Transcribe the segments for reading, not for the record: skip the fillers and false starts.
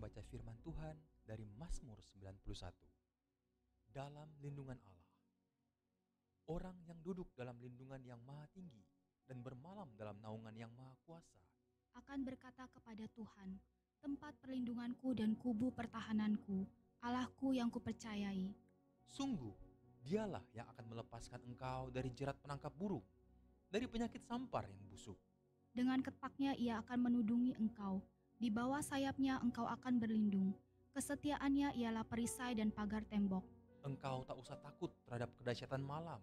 membaca firman Tuhan dari Mazmur 91. Dalam lindungan Allah. Orang yang duduk dalam lindungan yang maha tinggi dan bermalam dalam naungan yang maha kuasa akan berkata kepada Tuhan, tempat perlindunganku dan kubu pertahananku, Allahku yang kupercayai. Sungguh, dialah yang akan melepaskan engkau dari jerat penangkap burung, dari penyakit sampar yang busuk. Dengan ketapnya ia akan menudungi engkau, di bawah sayapnya engkau akan berlindung. Kesetiaannya ialah perisai dan pagar tembok. Engkau tak usah takut terhadap kedahsyatan malam,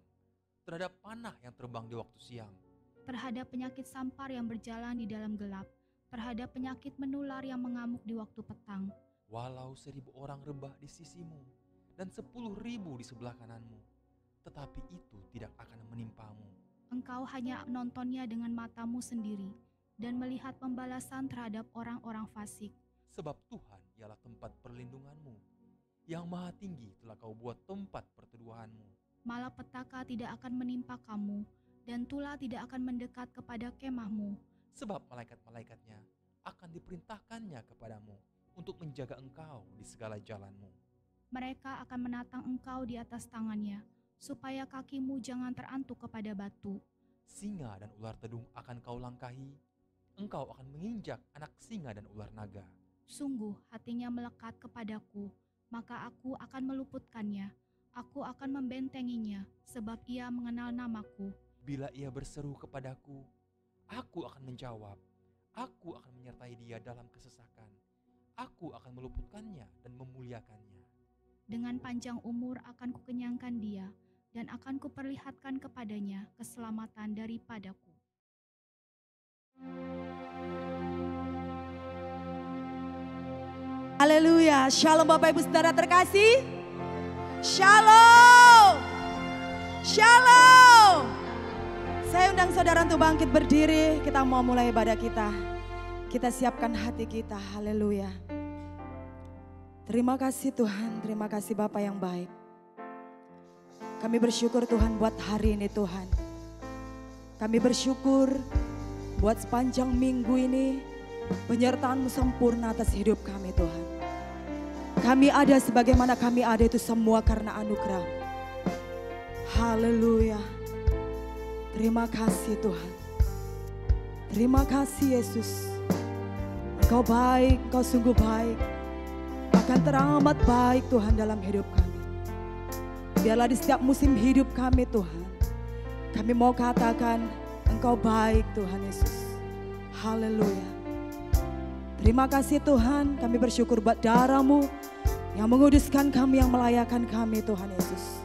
terhadap panah yang terbang di waktu siang, terhadap penyakit sampar yang berjalan di dalam gelap, terhadap penyakit menular yang mengamuk di waktu petang. Walau 1,000 orang rebah di sisimu dan 10.000 di sebelah kananmu, tetapi itu tidak akan menimpamu. Engkau hanya menontonnya dengan matamu sendiri dan melihat pembalasan terhadap orang-orang fasik. Sebab Tuhan ialah tempat perlindunganmu, yang maha tinggi telah kau buat tempat perteduhanmu. Malapetaka tidak akan menimpa kamu, dan tulah tidak akan mendekat kepada kemahmu. Sebab malaikat-malaikatnya akan diperintahkannya kepadamu untuk menjaga engkau di segala jalanmu. Mereka akan menatang engkau di atas tangannya, supaya kakimu jangan terantuk kepada batu. Singa dan ular tedung akan kau langkahi, engkau akan menginjak anak singa dan ular naga. Sungguh hatinya melekat kepadaku, maka aku akan meluputkannya. Aku akan membentenginya, sebab ia mengenal namaku. Bila ia berseru kepadaku, aku akan menjawab. Aku akan menyertai dia dalam kesesakan. Aku akan meluputkannya dan memuliakannya. Dengan panjang umur akan kukenyangkan dia, dan akan kuperlihatkan kepadanya keselamatan daripadaku. Haleluya, shalom Bapak Ibu Saudara terkasih. Shalom, shalom. Saya undang saudara untuk bangkit berdiri, kita mau mulai ibadah kita. Kita siapkan hati kita, haleluya. Terima kasih Tuhan, terima kasih Bapak yang baik. Kami bersyukur Tuhan buat hari ini Tuhan. Kami bersyukur buat sepanjang minggu ini penyertaan-Mu sempurna atas hidup kami Tuhan. Kami ada sebagaimana kami ada itu semua karena anugerah. Haleluya. Terima kasih Tuhan. Terima kasih Yesus. Engkau baik, Engkau sungguh baik. Akan teramat baik Tuhan dalam hidup kami. Biarlah di setiap musim hidup kami Tuhan, kami mau katakan Engkau baik Tuhan Yesus. Haleluya. Terima kasih Tuhan, kami bersyukur buat darah-Mu yang menguduskan kami, yang melayakan kami Tuhan Yesus.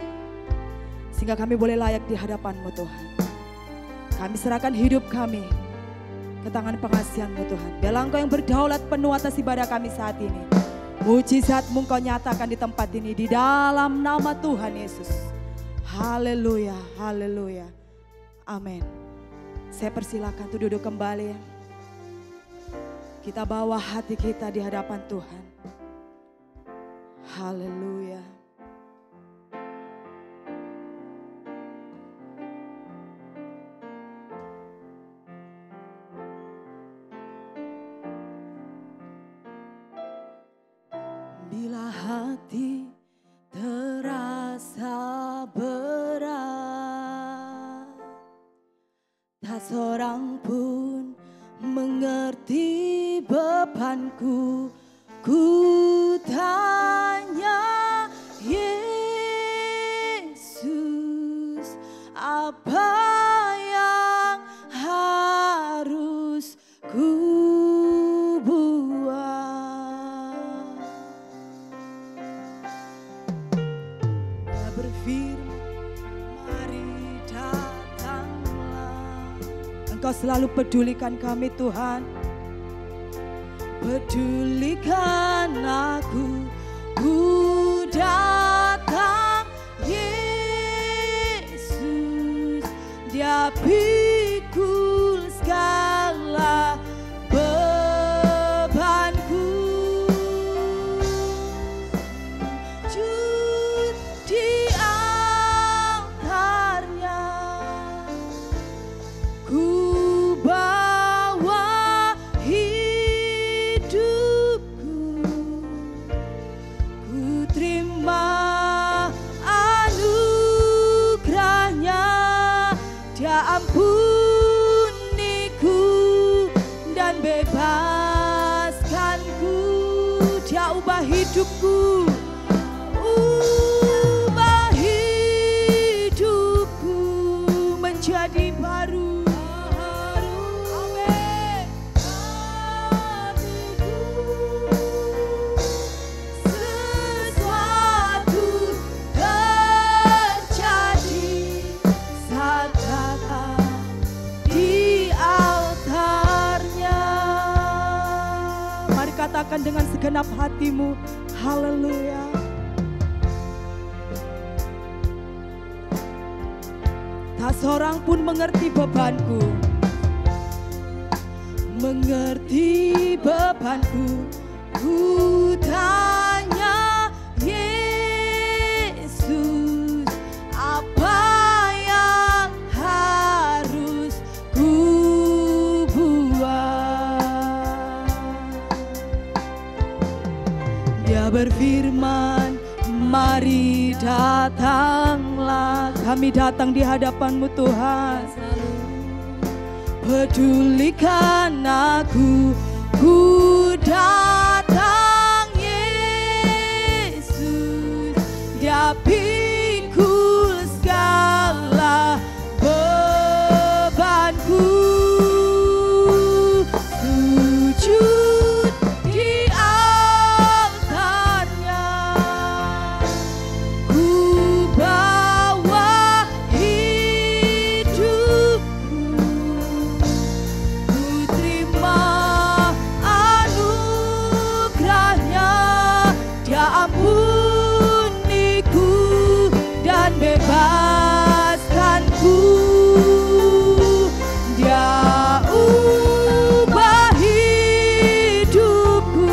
Sehingga kami boleh layak di hadapan-Mu Tuhan. Kami serahkan hidup kami ke tangan pengasihan-Mu Tuhan. Biarlah Engkau yang berdaulat penuh atas ibadah kami saat ini. Mujizat-Mu Engkau nyatakan di tempat ini di dalam nama Tuhan Yesus. Haleluya, haleluya. Amin. Saya persilakan untuk duduk kembali. Kita bawa hati kita di hadapan Tuhan. Haleluya. Bila hati terasa berat, tak seorang pun mengerti bebanku. Ku tanya Yesus, apa yang harus ku buat? Dia berfirman, mari datanglah. Engkau selalu pedulikan kami Tuhan. Pedulikan aku, ku datang Yesus. Dia pikul segala bebanku. Sujud di altarnya, ku bawa hidupku. ampuniku dan bebaskanku. Dia ubah hidupku, ubah hidupku menjadi baru. Amin. Sesuatu terjadi saat datang di altarnya. Mari katakan dengan segenap hatimu, haleluya. Tak seorang pun mengerti bebanku, mengerti bebanku. Ku tanya Yesus, apa yang harus ku buat? Dia berfirman, mari datanglah. Kami datang di hadapan-Mu Tuhan. Pedulikan aku, ku datang Yesus. Dia pikul segala bebanku. Sujud di altarnya, ku bawa hidupku. Ku terima anugerahnya. Dia ampuniku dan bebaskanku. Dia ubah hidupku,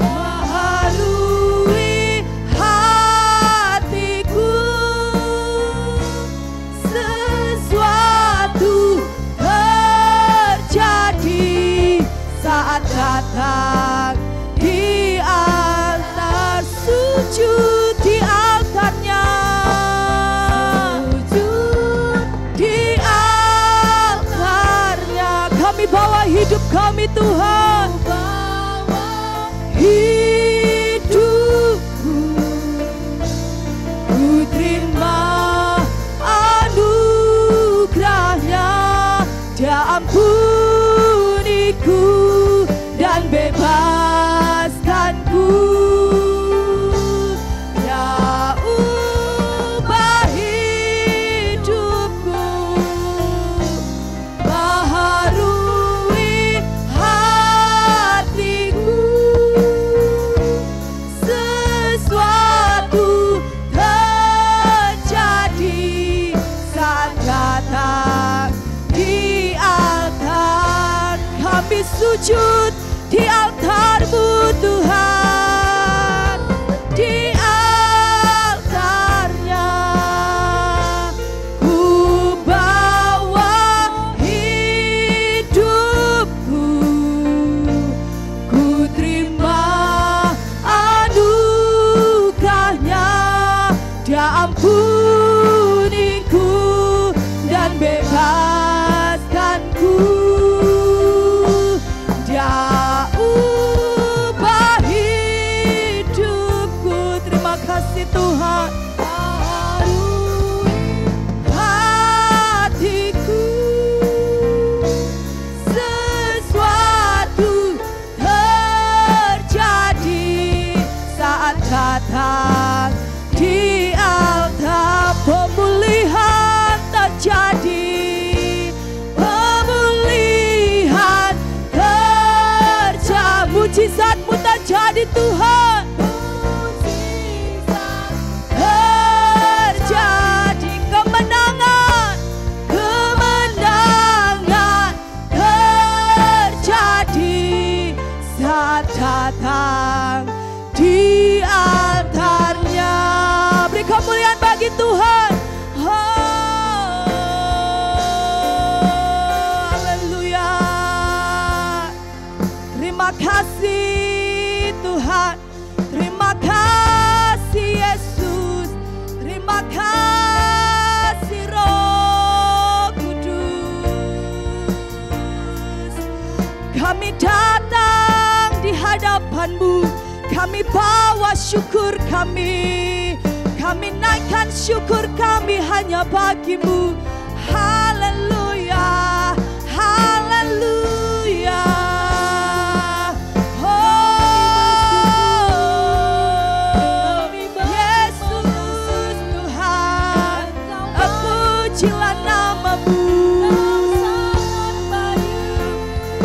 baharui hatiku. Sesuatu terjadi saat datang di altar. Sujud di altarnya, sujud di altarnya. Kami bawa hidup kami Tuhan, bawa hidupku. Ku terima anugerahnya. Dia ampuniku dan bebaskanku. Dia ubah hidupku, baharui hatiku. Sesuatu terjadi saat datang di altar. Kami sujud di altar-Mu Tuhan, di altarnya. Ku bawa hidupku, ku terima anugerahnya. Dia ampuniku dan bebaskanku. Dia ubah hidupku. Terima kasih Tuhan. Baharui hatiku. Sesuatu terjadi saat datang di altar. Pemulihan terjadi, pemulihan hadapan-Mu. Kami bawa syukur kami naikkan syukur kami hanya bagi-Mu. Haleluya, haleluya. Oh, Yesus Tuhan, pujilah nama-Mu.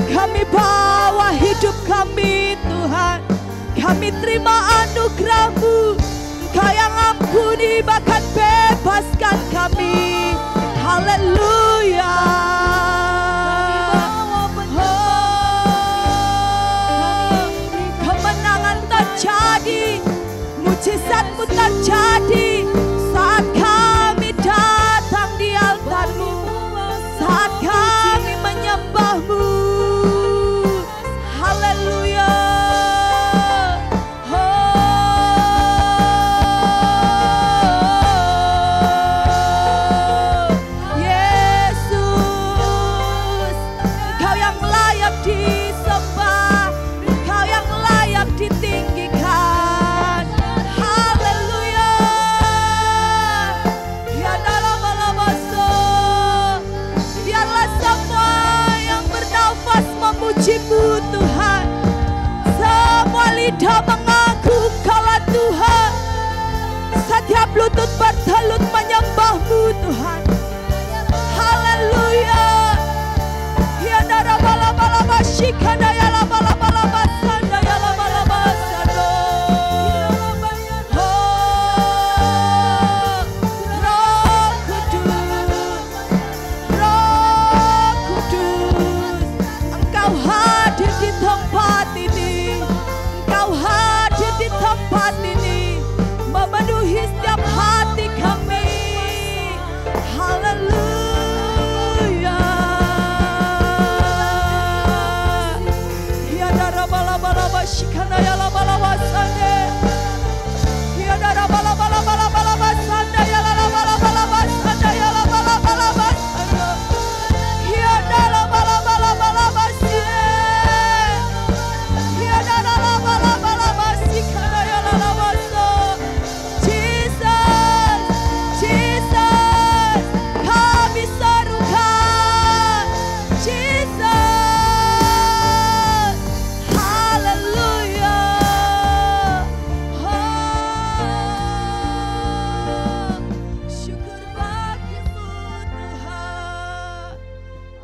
Kami bawa hidup kami Tuhan, kami terima anugerah-Mu. Engkau yang ampuni bahkan bebaskan kami. Haleluya. Oh, kemenangan terjadi, mujizat-Mu terjadi saat kami datang di altar-Mu, saat kami menyembah-Mu. Haleluya. Memuji-Mu Tuhan, semua lidah mengaku Engkaulah Tuhan, setiap lutut bertelut menyembah-Mu Tuhan. Haleluya. Ya darabala-bala shikana ya la-bala-bala sanda ya la-bala sando. Oh, Roh Kudus, Roh Kudus, Engkau hadir di tempat ini, Engkau hadir di tempat ini, memenuhi setiap hati kami. Haleluya. Ya darabala-bala shikana ya la-bala sande. Ya darabala-bala sanda ya la-bala sanda ya la-bala sanda. Ya darabala-bala sande. Ya darabala shikana ya la-bala sanda. Jesus, Jesus, kami serukan Jesus. Haleluya. Oh, syukur bagi-Mu Tuhan.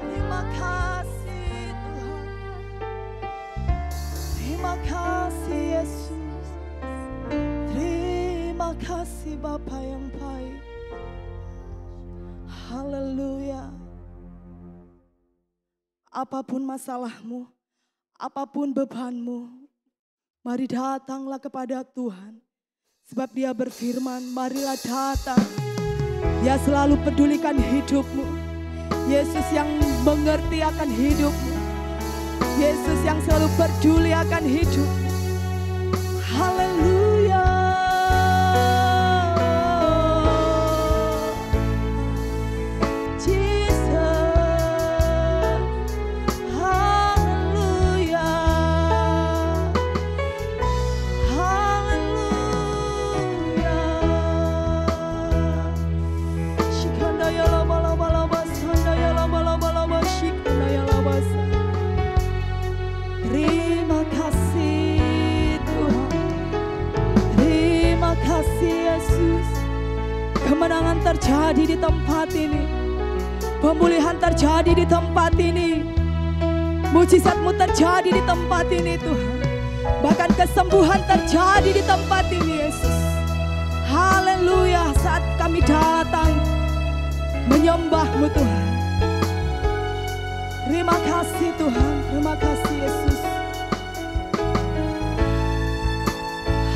Terima kasih Tuhan. Terima kasih Yesus. Terima kasih Bapa yang baik. Haleluya. Apapun masalahmu, apapun bebanmu, mari datanglah kepada Tuhan. Sebab Dia berfirman, marilah datang. Dia selalu pedulikan hidupmu. Yesus yang mengerti akan hidupmu. Yesus yang selalu peduli akan hidupmu. Haleluya. Terima kasih Tuhan, terima kasih Yesus. Kemenangan terjadi di tempat ini, pemulihan terjadi di tempat ini, mujizat-Mu terjadi di tempat ini Tuhan. Bahkan kesembuhan terjadi di tempat ini Yesus. Haleluya. Saat kami datang menyembah-Mu Tuhan. Terima kasih Tuhan, terima kasih Yesus.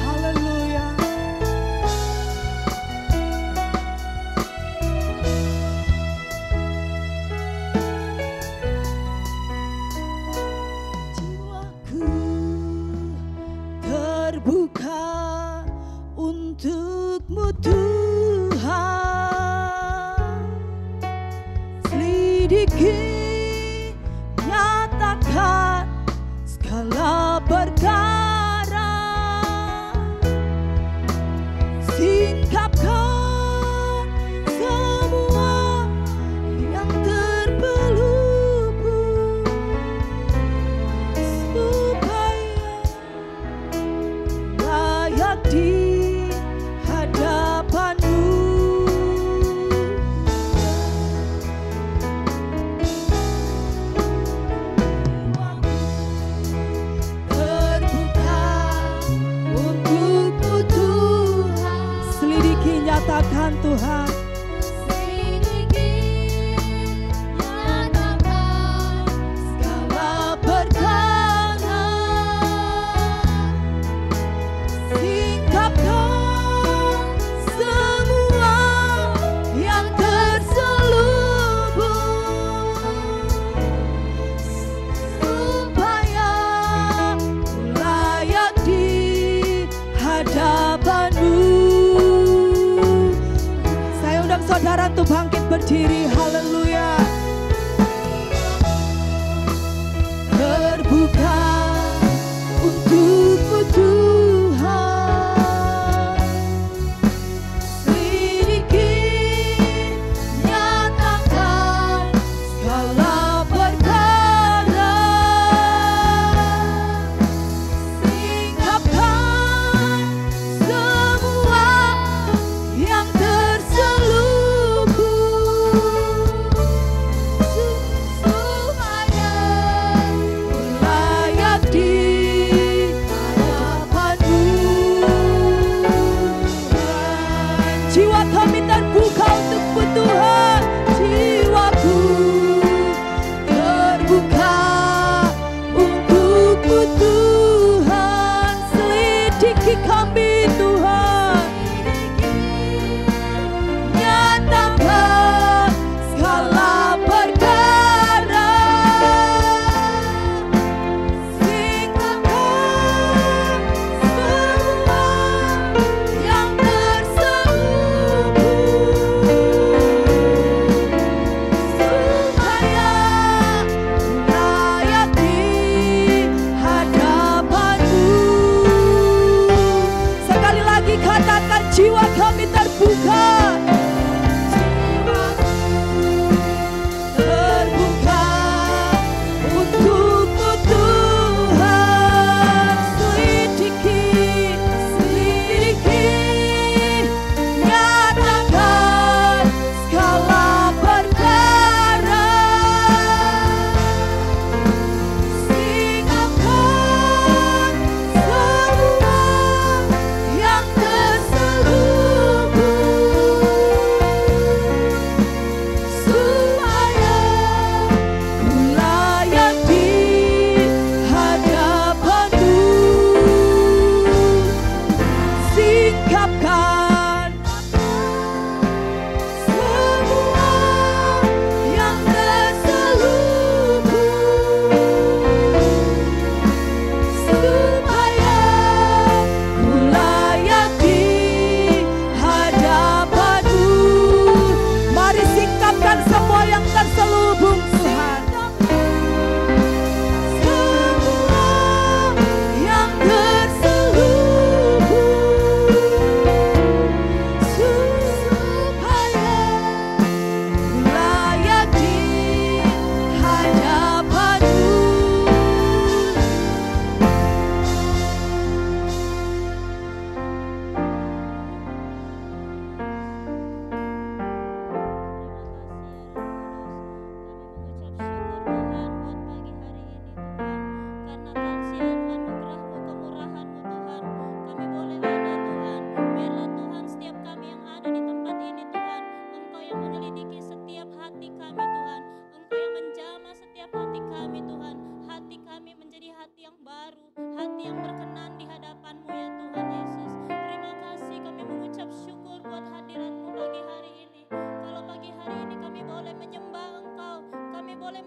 Haleluya. Jiwaku terbuka untuk-Mu Tuhan. Selidiki, nyatakan segala berkat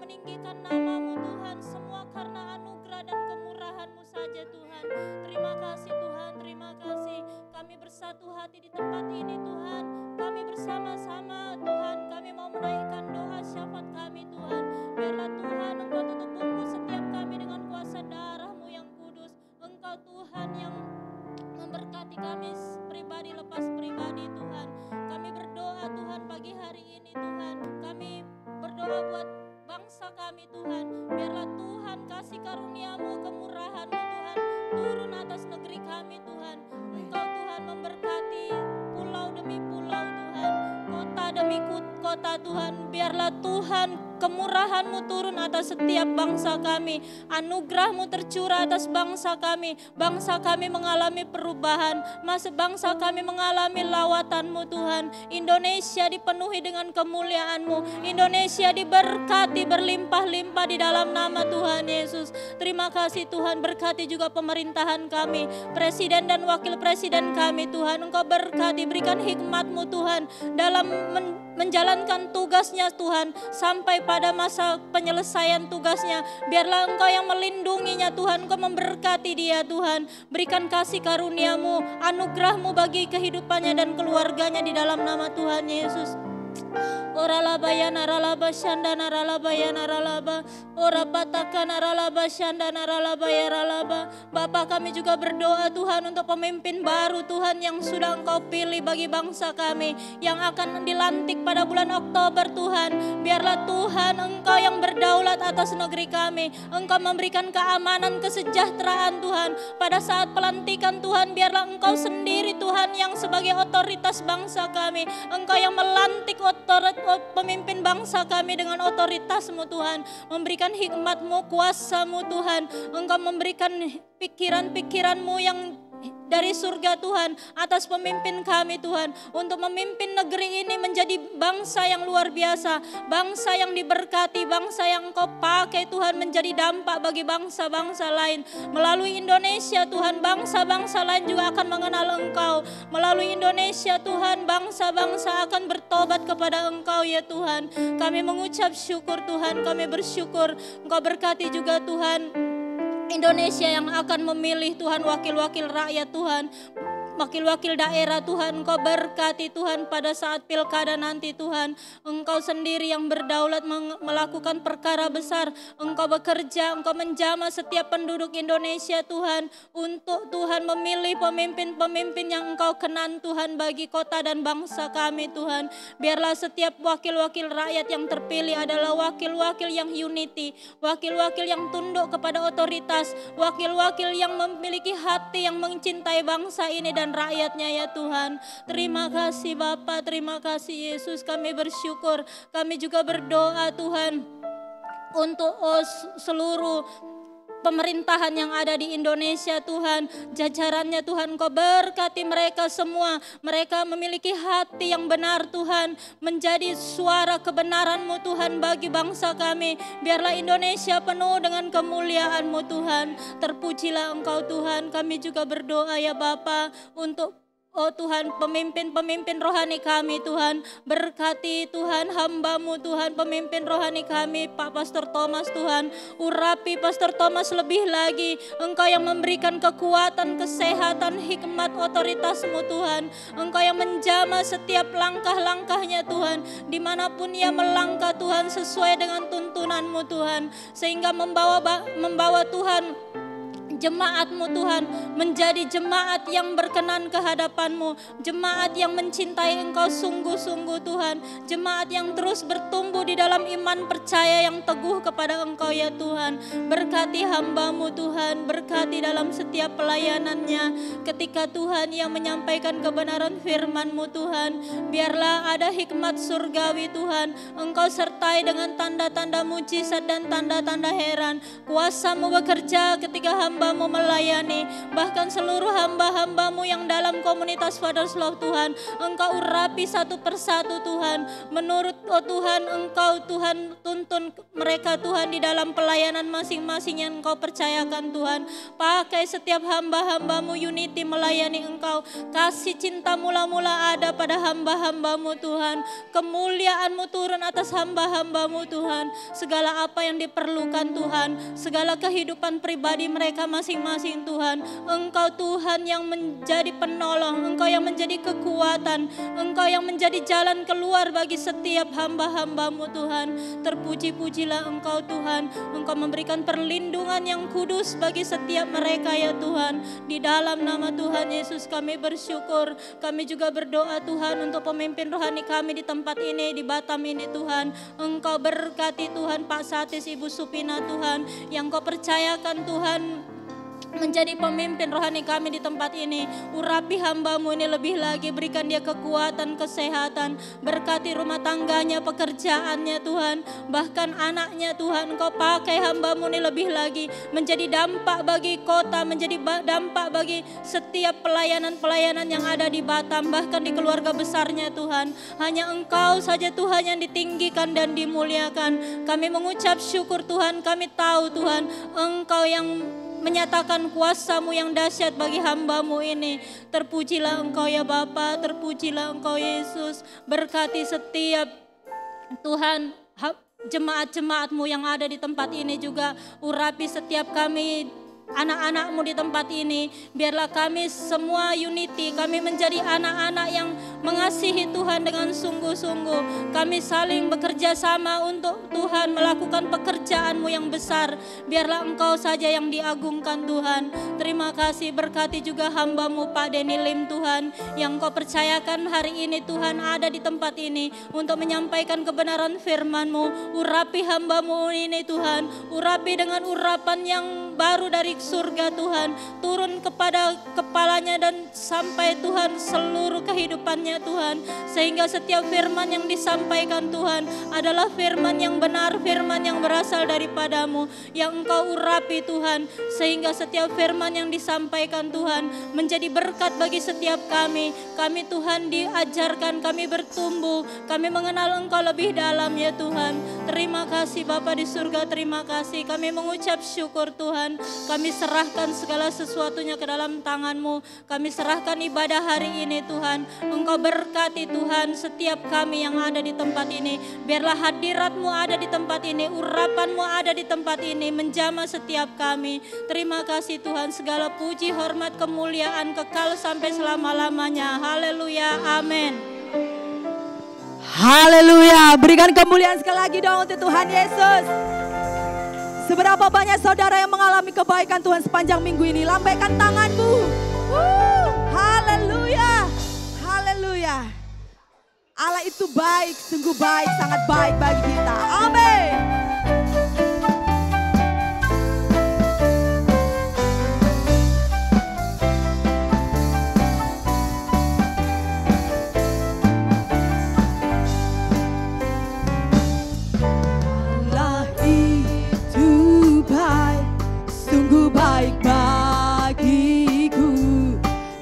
meninggikan nama-Mu Tuhan, semua karena anugerah dan kemurahan-Mu saja Tuhan. Terima kasih Tuhan, terima kasih. Kami bersatu hati di tempat ini Tuhan. Kami bersama-sama Tuhan, kami mau menaikkan doa syafaat kami Tuhan. Biarlah Tuhan Engkau tutup bungkus setiap kami dengan kuasa darah-Mu yang kudus. Engkau Tuhan yang memberkati kami pribadi lepas pribadi Tuhan. Kami berdoa Tuhan pagi hari ini Tuhan. Kami berdoa buat bangsa kami Tuhan. Biarlah Tuhan kasih karunia-Mu, kemurahan-Mu Tuhan turun atas negeri kami Tuhan. Engkau Tuhan memberkati pulau demi pulau Tuhan, kota demi kota Tuhan. Biarlah Tuhan kemurahan-Mu turun atas setiap bangsa kami. Anugerah-Mu tercurah atas bangsa kami. Bangsa kami mengalami perubahan. Bangsa kami mengalami lawatan-Mu Tuhan. Indonesia dipenuhi dengan kemuliaan-Mu. Indonesia diberkati berlimpah-limpah di dalam nama Tuhan Yesus. Terima kasih Tuhan, berkati juga pemerintahan kami, presiden dan wakil presiden kami Tuhan. Engkau berkati, berikan hikmat-Mu Tuhan dalam menjalankan tugasnya Tuhan sampai pada masa penyelesaian tugasnya. Biarlah Engkau yang melindunginya Tuhan, Engkau memberkati dia Tuhan. Berikan kasih karunia-Mu, anugerah-Mu bagi kehidupannya dan keluarganya di dalam nama Tuhan Yesus. Ora laba ya naralaba shanda naralaba ya naralaba. Ora pataka naralaba shanda naralaba ya ralaba. Bapa, kami juga berdoa Tuhan untuk pemimpin baru Tuhan yang sudah Engkau pilih bagi bangsa kami, yang akan dilantik pada bulan Oktober Tuhan. Biarlah Tuhan Engkau yang berdaulat atas negeri kami. Engkau memberikan keamanan, kesejahteraan Tuhan. Pada saat pelantikan Tuhan, biarlah Engkau sendiri Tuhan yang sebagai otoritas bangsa kami. Engkau yang melantik pemimpin bangsa kami dengan otoritas-Mu Tuhan. Memberikan hikmat-Mu, kuasa-Mu Tuhan. Engkau memberikan pikiran-pikiran-Mu yang dari surga Tuhan atas pemimpin kami Tuhan, untuk memimpin negeri ini menjadi bangsa yang luar biasa, bangsa yang diberkati, bangsa yang Engkau pakai Tuhan menjadi dampak bagi bangsa-bangsa lain. Melalui Indonesia Tuhan, bangsa-bangsa lain juga akan mengenal Engkau. Melalui Indonesia Tuhan, bangsa-bangsa akan bertobat kepada Engkau ya Tuhan. Kami mengucap syukur Tuhan, kami bersyukur. Engkau berkati juga Tuhan Indonesia yang akan memilih Tuhan wakil-wakil rakyat Tuhan, wakil-wakil daerah Tuhan. Engkau berkati Tuhan pada saat pilkada nanti Tuhan. Engkau sendiri yang berdaulat melakukan perkara besar. Engkau bekerja, Engkau menjamah setiap penduduk Indonesia Tuhan, untuk Tuhan memilih pemimpin-pemimpin yang Engkau kenan Tuhan bagi kota dan bangsa kami Tuhan. Biarlah setiap wakil-wakil rakyat yang terpilih adalah wakil-wakil yang unity, wakil-wakil yang tunduk kepada otoritas, wakil-wakil yang memiliki hati yang mencintai bangsa ini dan rakyatnya ya Tuhan. Terima kasih Bapa, terima kasih Yesus, kami bersyukur. Kami juga berdoa Tuhan untuk seluruh pemerintahan yang ada di Indonesia Tuhan, jajarannya Tuhan. Kau berkati mereka semua. Mereka memiliki hati yang benar Tuhan, menjadi suara kebenaran-Mu Tuhan bagi bangsa kami. Biarlah Indonesia penuh dengan kemuliaan-Mu Tuhan. Terpujilah Engkau Tuhan. Kami juga berdoa ya Bapa untuk Tuhan, pemimpin-pemimpin rohani kami Tuhan. Berkati Tuhan hamba-Mu Tuhan, pemimpin rohani kami Pak Pastor Thomas Tuhan. Urapi Pastor Thomas lebih lagi. Engkau yang memberikan kekuatan, kesehatan, hikmat, otoritas-Mu Tuhan. Engkau yang menjamah setiap langkah-langkahnya Tuhan, dimanapun ia melangkah Tuhan, sesuai dengan tuntunan-Mu Tuhan, sehingga membawa Tuhan jemaat-Mu Tuhan menjadi jemaat yang berkenan ke hadapan-Mu, jemaat yang mencintai Engkau sungguh-sungguh Tuhan, jemaat yang terus bertumbuh di dalam iman percaya yang teguh kepada Engkau ya Tuhan. Berkati hamba-Mu Tuhan, berkati dalam setiap pelayanannya, ketika Tuhan yang menyampaikan kebenaran firman-Mu Tuhan, biarlah ada hikmat surgawi Tuhan. Engkau sertai dengan tanda-tanda mujizat dan tanda-tanda heran. Kuasa-Mu bekerja ketika hamba hamba-hambamu melayani, bahkan seluruh hamba-hambamu yang dalam komunitas Father's Love Tuhan, Engkau urapi satu persatu Tuhan, menurut Tuhan Engkau Tuhan tuntun mereka Tuhan di dalam pelayanan masing-masing yang Engkau percayakan Tuhan. Pakai setiap hamba-hambamu Unity melayani Engkau, kasih cinta mula-mula ada pada hamba-hambamu Tuhan, kemuliaan-Mu turun atas hamba-hambamu Tuhan, segala apa yang diperlukan Tuhan, segala kehidupan pribadi mereka masing-masing Tuhan, Engkau Tuhan yang menjadi penolong, Engkau yang menjadi kekuatan, Engkau yang menjadi jalan keluar bagi setiap hamba-hambamu Tuhan. Terpuji-pujilah Engkau Tuhan, Engkau memberikan perlindungan yang kudus bagi setiap mereka ya Tuhan. Di dalam nama Tuhan Yesus kami bersyukur, kami juga berdoa Tuhan untuk pemimpin rohani kami di tempat ini, di Batam ini Tuhan. Engkau berkati Tuhan Pak Satis, Ibu Supina Tuhan, yang Kau percayakan Tuhan menjadi pemimpin rohani kami di tempat ini. Urapi hamba-Mu ini lebih lagi, berikan dia kekuatan, kesehatan, berkati rumah tangganya, pekerjaannya Tuhan, bahkan anaknya Tuhan. Engkau pakai hamba-Mu ini lebih lagi, menjadi dampak bagi kota, menjadi dampak bagi setiap pelayanan-pelayanan yang ada di Batam, bahkan di keluarga besarnya Tuhan. Hanya Engkau saja Tuhan yang ditinggikan dan dimuliakan. Kami mengucap syukur Tuhan, kami tahu Tuhan Engkau yang menyatakan kuasa-Mu yang dahsyat bagi hamba-Mu ini. Terpujilah Engkau ya Bapa, terpujilah Engkau Yesus. Berkati setiap Tuhan jemaat-jemaat-Mu yang ada di tempat ini juga. Urapi setiap kami anak-anak-Mu di tempat ini. Biarlah kami semua Unity, kami menjadi anak-anak yang mengasihi Tuhan dengan sungguh-sungguh. Kami saling bekerja sama untuk Tuhan melakukan pekerjaan-Mu yang besar. Biarlah Engkau saja yang diagungkan Tuhan. Terima kasih, berkati juga hamba-Mu Pak Denny Lim Tuhan, yang Kau percayakan hari ini Tuhan ada di tempat ini untuk menyampaikan kebenaran firman-Mu. Urapi hamba-Mu ini Tuhan, urapi dengan urapan yang baru dari surga Tuhan, turun kepada kepalanya dan sampai Tuhan seluruh kehidupannya Tuhan, sehingga setiap firman yang disampaikan Tuhan adalah firman yang benar, firman yang berasal daripada-Mu, yang Engkau urapi Tuhan, sehingga setiap firman yang disampaikan Tuhan menjadi berkat bagi setiap kami. Kami Tuhan diajarkan, kami bertumbuh, kami mengenal Engkau lebih dalam ya Tuhan. Terima kasih Bapa di surga, terima kasih. Kami mengucap syukur Tuhan, kami serahkan segala sesuatunya ke dalam tangan-Mu. Kami serahkan ibadah hari ini Tuhan. Engkau berkati Tuhan setiap kami yang ada di tempat ini. Biarlah hadirat-Mu ada di tempat ini, urapan-Mu ada di tempat ini, menjamah setiap kami. Terima kasih Tuhan, segala puji, hormat, kemuliaan kekal sampai selama-lamanya. Haleluya, amin. Haleluya, berikan kemuliaan sekali lagi dong untuk Tuhan Yesus. Seberapa banyak saudara yang mengalami kebaikan Tuhan sepanjang minggu ini? Lambaikan tanganmu. Haleluya, haleluya. Allah itu baik, sungguh baik, sangat baik bagi kita. Amin. Baik bagiku,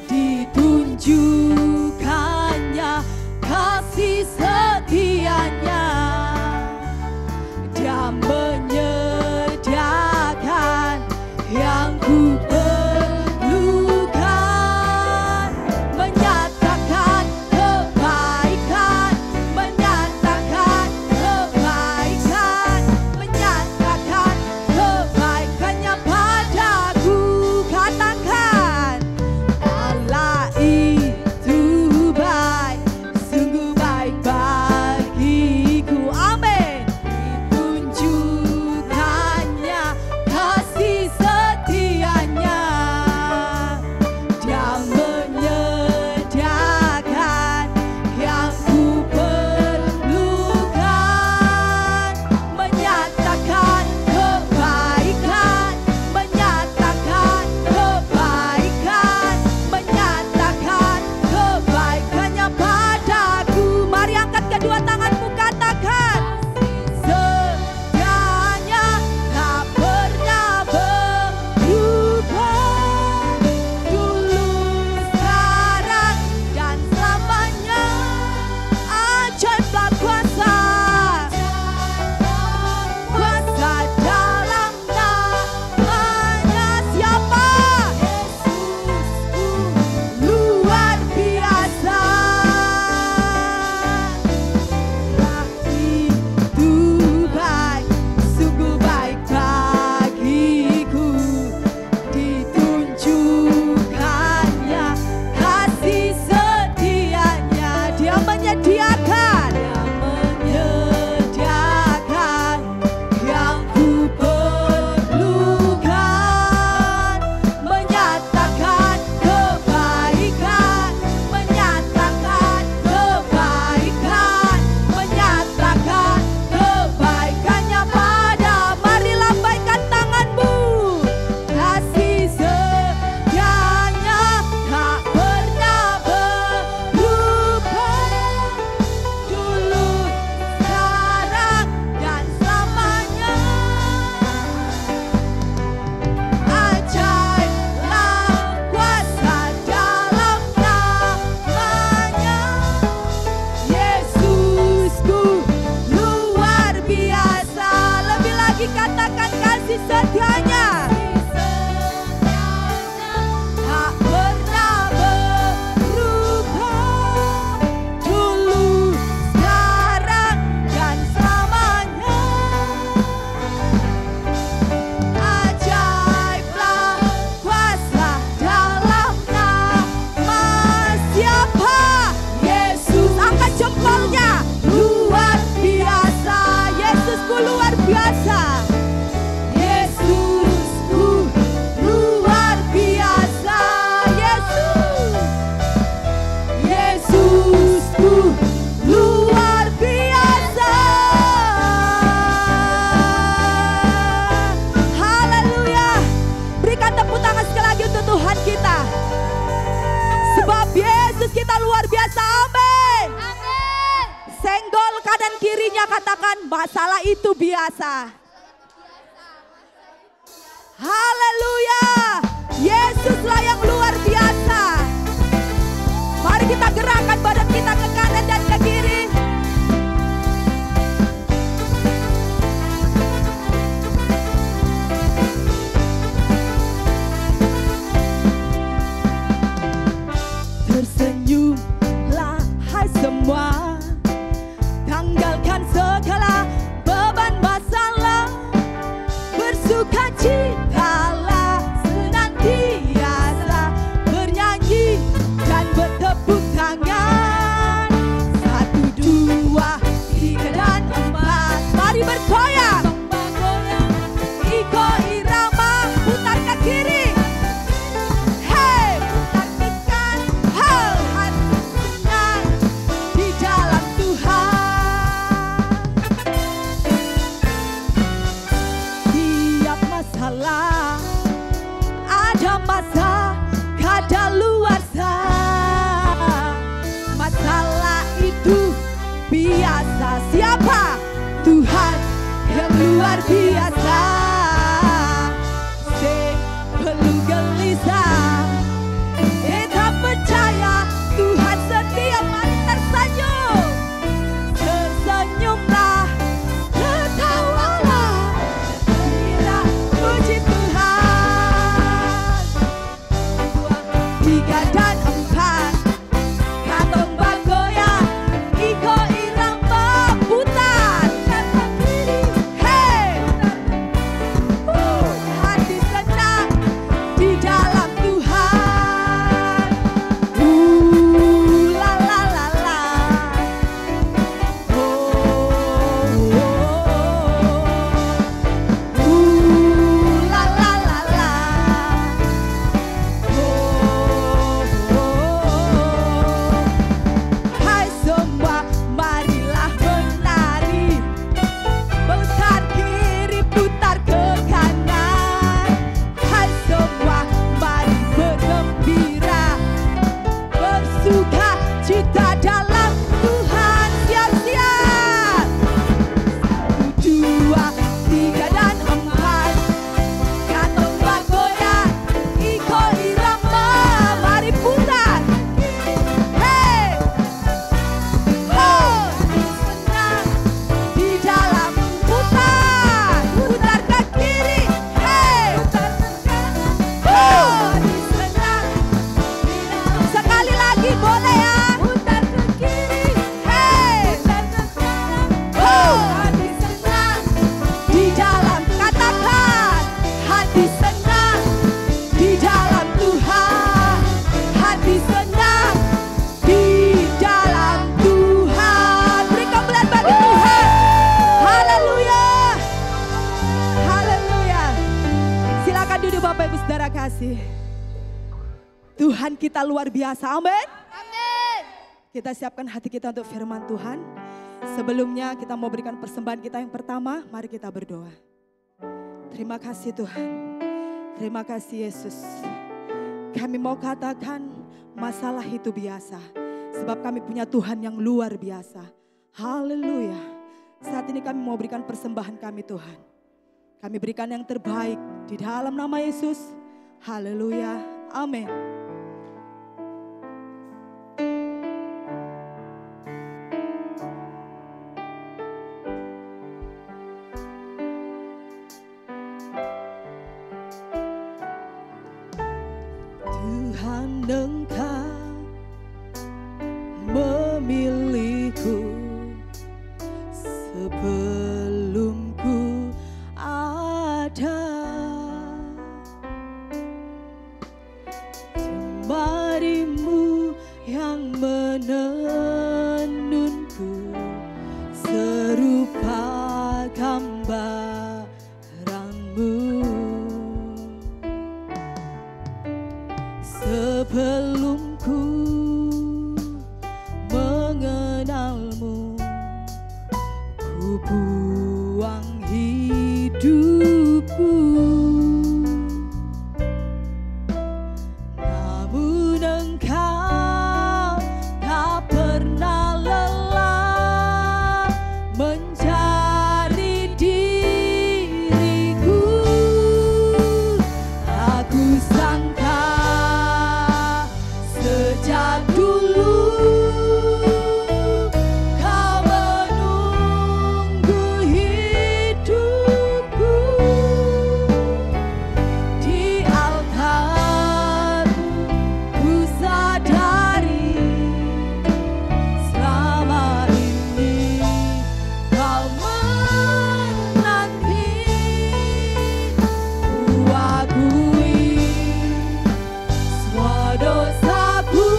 ditunjukkannya kasih setianya. Dia menyediakan yang ku perlukan, menyatakan kebaikan, menyatakan kebaikan, menyatakan kebaikannya padaku. Katakan, Allah itu baik, sungguh baik bagiku. Amin. Ditunjukkannya setianya tak pernah berubah, dulu, sekarang, dan selamanya. Ajaiblah kuasa dalam nama siapa? Yesus. Angkat jempolnya. Luar biasa, Yesusku luar biasa. Yesusku luar biasa. Yesusku luar biasa. Haleluya. Berikan tepuk tangan sekali lagi untuk Tuhan kita. Sebab Yesus kita luar biasa. Amin. Senggol kanan kirinya, katakan masalah itu biasa. Haleluya. Yesuslah yang luar biasa. Mari kita gerakkan badan kita ke kanan dan ke kiri. Tersenyumlah hai semua, tanggalkan segala beban masalah, bersukacitalah senantiasa, bernyanyi dan bertepuk tangan. 1, 2, 3 dan 4. Mari bergoyang. Ikut irama, putar ke kiri. Hey, putar ke kanan. Hati senang di dalam Tuhan. Tiap masalah ada masa kadaluarsa. Masalah itu biasa. Siapa? Tuhan yang luar biasa. Perlu gelisah, kita percaya Tuhan setia. Mari tersenyum. Tersenyumlah, tertawalah, gembira, puji Tuhan. 2, 3 dan 4. Katong bergoyang, ikut irama, putar ke kiri. Hey, hati senang di dalam Tuhan. La la la la. La la la la. Hai semua, marilah menari, putar kiri, putar ke kanan. Hai semua, mari bergembira, bersuka cita dalam Tuhan. Siap-siap. 1, 2, 3 dan 4. Katong bergoyang, ikut irama, mari putar. Hey, senang di dalam, putar, putar ke kiri. Hey, senang sekali lagi boleh ya. Putar ke kiri. Hey, hati senang di dalam, katakan hati senang di dalam Tuhan. Hati senang di dalam Tuhan. Beri kemuliaan bagi Tuhan. Haleluya. Haleluya. Silakan duduk Bapak Ibu Saudara kasih. Tuhan kita luar biasa. Amin. Kita siapkan hati kita untuk firman Tuhan. Sebelumnya kita mau berikan persembahan kita yang pertama. Mari kita berdoa. Terima kasih Tuhan. Terima kasih Yesus. Kami mau katakan masalah itu biasa. Sebab kami punya Tuhan yang luar biasa. Haleluya. Saat ini kami mau berikan persembahan kami Tuhan. Kami berikan yang terbaik di dalam nama Yesus. Haleluya. Amin. Engkau memilihku sebelum ku ada. Jemarimu yang menenunku serupa gambaranmu. Sebelum ku mengenalmu, ku buang hidupku. Namun Engkau tak pernah lelah mencari diriku. Aku sangka sejak dulu Kau menunggu hidupku di altar. Ku sadari selama ini Kau menanti. Ku akui semua dosaku,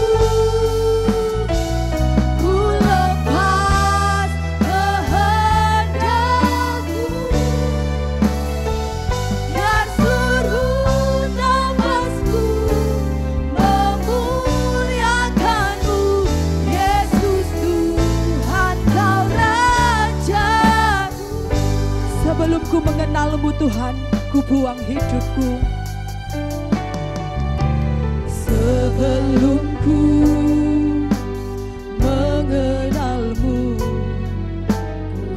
ku lepas kehendakku. Biar seluruh nafasku memuliakan-Mu, Yesus Tuhan Kau Rajaku. Sebelum ku mengenal-Mu Tuhan, ku buang hidupku. Sebelum ku mengenal-Mu,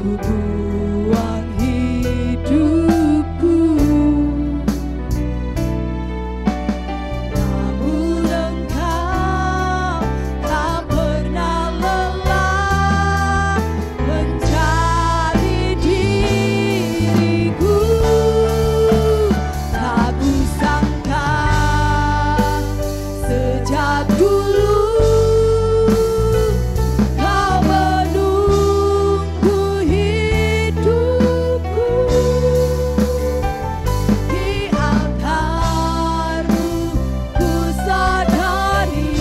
ku buang hidupku. Namun Engkau tak pernah lelah mencari diriku. Tak kusangka sejak dulu Kau menunggu hidupku di altar-Mu. Ku sadari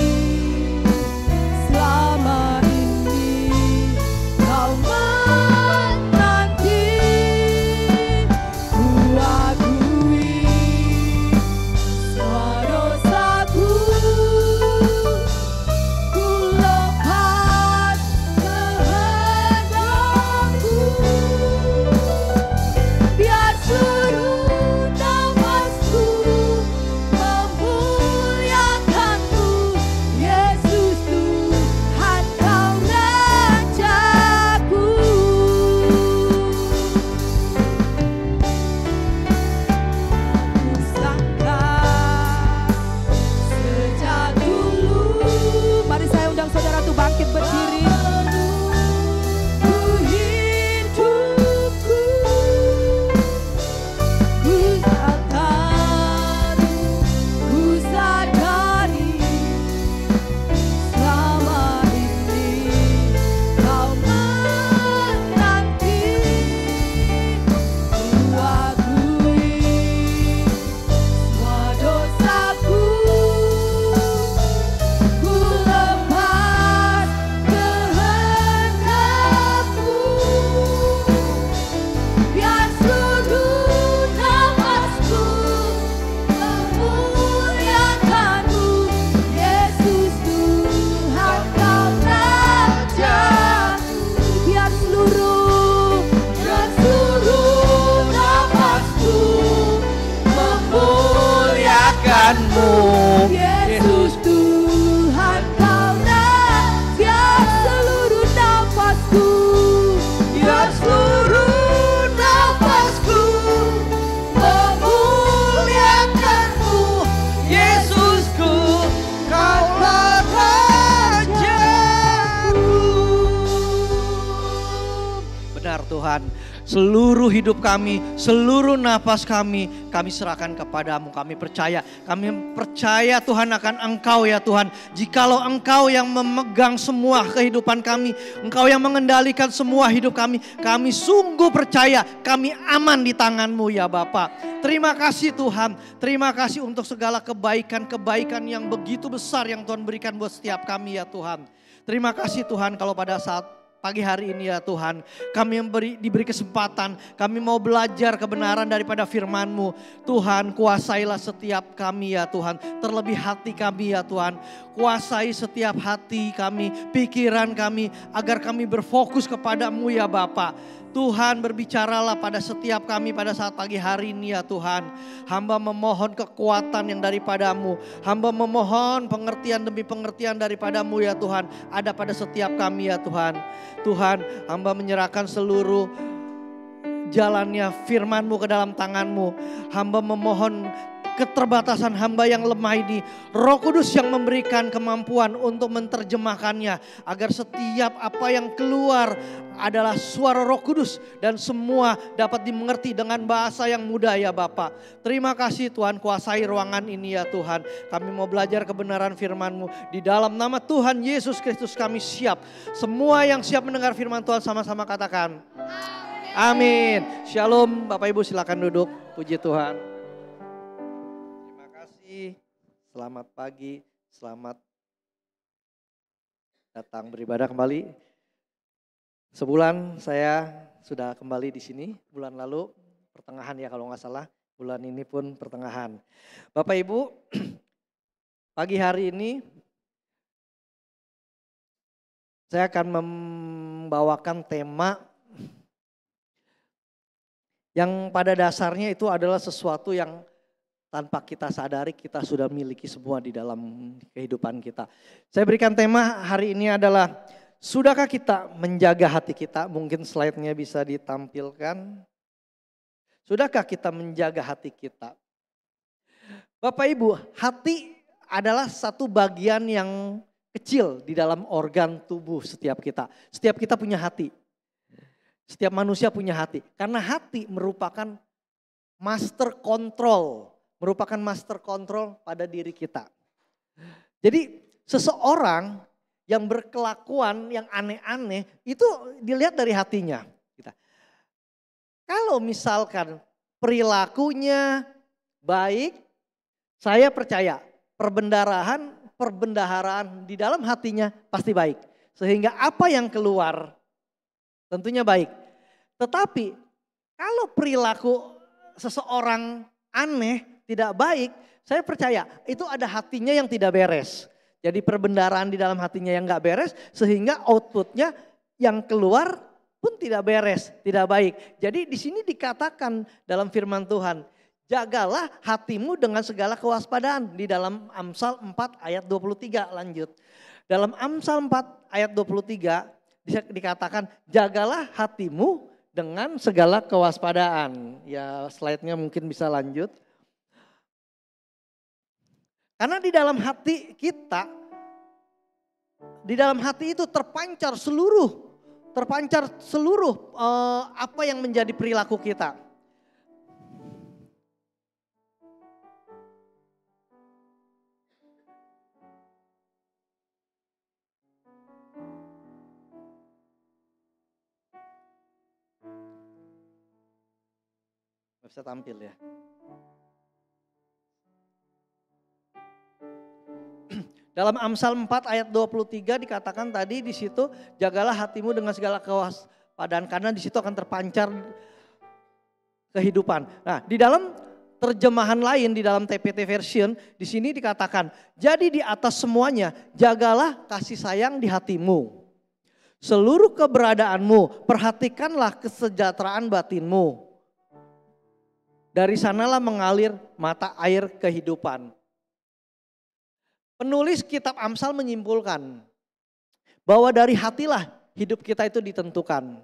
selama ini Kau menanti. Ku akui semua dosaku, ku lepas kehendakku. Biar seluruh nafasku memuliakan-Mu, Yesus Tuhan Kau Rajaku. Ku sangka sejak dulu. Mari saya undang saudara tuh bangkit berdiri. Ku hidupku, ku altar, ku sadari selama ini Kau menanti. Ku akui semua dosaku, ku lepas kehendakku. Biar seluruh nafasku memuliakan-Mu, Yesus Tuhan Kau Rajaku. Biar seluruh nafasku memuliakan-Mu, Yesus Tuhan Kau Rajaku. Biar seluruh nafasku, biar seluruh nafasku memuliakan-Mu, Yesusku Kaulah Rajaku. Benar Tuhan, seluruh hidup kami, seluruh nafas kami serahkan kepadamu. Kami percaya Tuhan akan Engkau ya Tuhan. Jikalau Engkau yang memegang semua kehidupan kami, Engkau yang mengendalikan semua hidup kami sungguh percaya kami aman di tangan-Mu ya Bapa. Terima kasih Tuhan, terima kasih untuk segala kebaikan-kebaikan yang begitu besar yang Tuhan berikan buat setiap kami ya Tuhan. Terima kasih Tuhan kalau pada saat pagi hari ini ya Tuhan, kami yang diberi kesempatan, kami mau belajar kebenaran daripada firman-Mu. Tuhan, kuasailah setiap kami ya Tuhan, terlebih hati kami ya Tuhan. Kuasai setiap hati kami, pikiran kami, agar kami berfokus kepada-Mu ya Bapa. Tuhan, berbicaralah pada setiap kami pada saat pagi hari ini ya Tuhan. Hamba memohon kekuatan yang daripada-Mu. Hamba memohon pengertian demi pengertian daripada-Mu ya Tuhan. Ada pada setiap kami ya Tuhan. Tuhan, hamba menyerahkan seluruh jalannya firman-Mu ke dalam tangan-Mu. Hamba memohon keterbatasan hamba yang lemah ini, Roh Kudus yang memberikan kemampuan untuk menerjemahkannya, agar setiap apa yang keluar adalah suara Roh Kudus dan semua dapat dimengerti dengan bahasa yang mudah ya Bapa. Terima kasih Tuhan, kuasai ruangan ini ya Tuhan. Kami mau belajar kebenaran firman-Mu. Di dalam nama Tuhan Yesus Kristus kami siap. Semua yang siap mendengar firman Tuhan sama-sama katakan amin. Shalom. Bapak Ibu silakan duduk. Puji Tuhan. Selamat pagi, selamat datang beribadah kembali. Sebulan saya sudah kembali di sini, bulan lalu pertengahan ya kalau nggak salah, bulan ini pun pertengahan. Bapak Ibu, pagi hari ini saya akan membawakan tema yang pada dasarnya itu adalah sesuatu yang tanpa kita sadari kita sudah miliki semua di dalam kehidupan kita. Saya berikan tema hari ini adalah, sudahkah kita menjaga hati kita? Mungkin slide-nya bisa ditampilkan. Sudahkah kita menjaga hati kita? Bapak Ibu, hati adalah satu bagian yang kecil di dalam organ tubuh setiap kita. Setiap kita punya hati. Setiap manusia punya hati. Karena hati merupakan master control pada diri kita. Jadi seseorang yang berkelakuan yang aneh-aneh itu dilihat dari hatinya. Kalau misalkan perilakunya baik, saya percaya perbendaharaan di dalam hatinya pasti baik. Sehingga apa yang keluar tentunya baik. Tetapi kalau perilaku seseorang aneh, tidak baik, saya percaya itu ada hatinya yang tidak beres. Jadi perbendaharaan di dalam hatinya yang gak beres, sehingga outputnya yang keluar pun tidak beres, tidak baik. Jadi di sini dikatakan dalam firman Tuhan, jagalah hatimu dengan segala kewaspadaan. Di dalam Amsal 4 ayat 23 lanjut. Dalam Amsal 4 ayat 23 dikatakan, jagalah hatimu dengan segala kewaspadaan. Ya slide-nya mungkin bisa lanjut. Karena di dalam hati kita, di dalam hati itu terpancar seluruh apa yang menjadi perilaku kita. Bisa tampil ya. Dalam Amsal 4 ayat 23 dikatakan tadi di situ, jagalah hatimu dengan segala kewaspadaan karena di situ akan terpancar kehidupan. Nah, di dalam terjemahan lain di dalam TPT version di sini dikatakan, jadi di atas semuanya jagalah kasih sayang di hatimu. Seluruh keberadaanmu, perhatikanlah kesejahteraan batinmu. Dari sanalah mengalir mata air kehidupan. Penulis kitab Amsal menyimpulkan bahwa dari hatilah hidup kita itu ditentukan.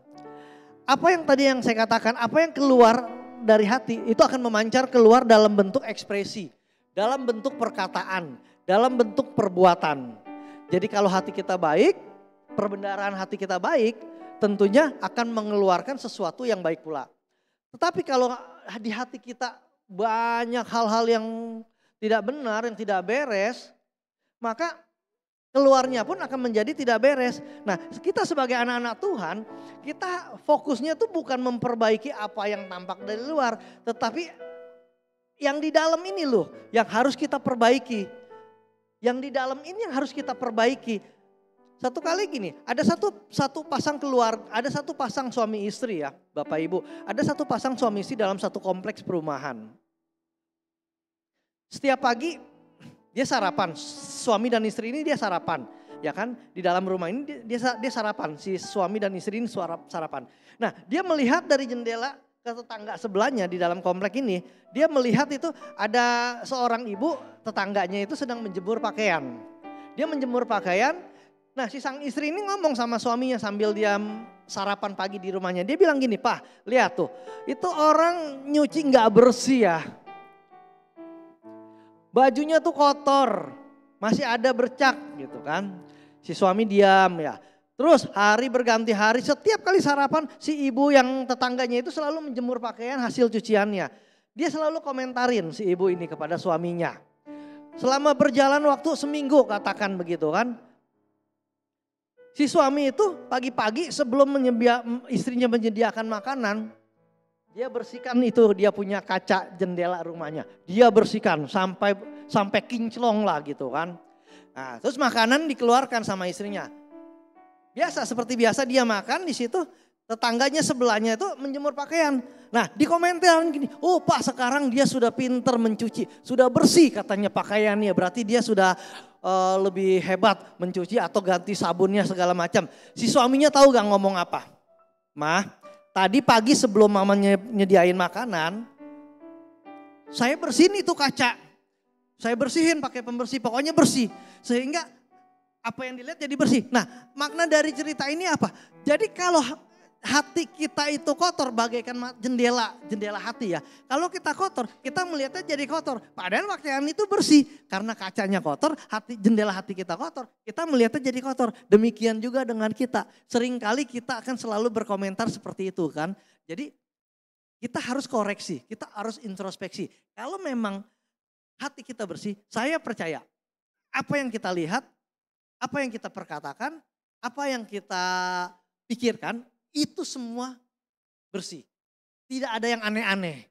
Apa yang tadi yang saya katakan, apa yang keluar dari hati itu akan memancar keluar dalam bentuk ekspresi, dalam bentuk perkataan, dalam bentuk perbuatan. Jadi kalau hati kita baik, perbendaharaan hati kita baik, tentunya akan mengeluarkan sesuatu yang baik pula. Tetapi kalau di hati kita banyak hal-hal yang tidak benar, yang tidak beres, maka keluarnya pun akan menjadi tidak beres. Nah, kita sebagai anak-anak Tuhan, kita fokusnya tuh bukan memperbaiki apa yang tampak dari luar, tetapi yang di dalam ini loh yang harus kita perbaiki. Yang di dalam ini yang harus kita perbaiki. Satu kali gini, ada satu pasang ada satu pasang suami istri ya, Bapak Ibu. Ada satu pasang suami istri dalam satu kompleks perumahan. Setiap pagi dia sarapan, suami dan istri ini dia sarapan, ya kan? Di dalam rumah ini dia sarapan, si suami dan istri ini sarapan. Nah, dia melihat dari jendela ke tetangga sebelahnya di dalam komplek ini, dia melihat itu ada seorang ibu tetangganya itu sedang menjemur pakaian. Dia menjemur pakaian, nah si sang istri ini ngomong sama suaminya sambil dia sarapan pagi di rumahnya. Dia bilang gini, "Pak, lihat tuh, itu orang nyuci nggak bersih ya. Bajunya tuh kotor, masih ada bercak gitu kan." Si suami diam ya. Terus hari berganti hari, setiap kali sarapan si ibu yang tetangganya itu selalu menjemur pakaian hasil cuciannya. Dia selalu komentarin si ibu ini kepada suaminya. Selama berjalan waktu seminggu katakan begitu kan. Si suami itu pagi-pagi sebelum istrinya menyediakan makanan, dia bersihkan itu, dia punya kaca jendela rumahnya. Dia bersihkan sampai kinclong lah gitu kan. Nah, terus makanan dikeluarkan sama istrinya. Seperti biasa dia makan di situ, tetangganya sebelahnya itu menjemur pakaian. Nah, dikomentarin gini, "Oh Pak, sekarang dia sudah pinter mencuci, sudah bersih katanya pakaiannya, berarti dia sudah lebih hebat mencuci atau ganti sabunnya segala macam." Si suaminya tahu gak ngomong apa? "Mah, tadi pagi sebelum mamanya nyediain makanan, saya bersihin itu kaca. Saya bersihin pakai pembersih, pokoknya bersih. Sehingga apa yang dilihat jadi bersih." Nah, makna dari cerita ini apa? Jadi kalau hati kita itu kotor bagaikan jendela hati ya. Kalau kita kotor, kita melihatnya jadi kotor. Padahal pakaian itu bersih. Karena kacanya kotor, jendela hati kita kotor, kita melihatnya jadi kotor. Demikian juga dengan kita. Seringkali kita akan selalu berkomentar seperti itu kan. Jadi kita harus koreksi, kita harus introspeksi. Kalau memang hati kita bersih, saya percaya apa yang kita lihat, apa yang kita perkatakan, apa yang kita pikirkan, itu semua bersih. Tidak ada yang aneh-aneh.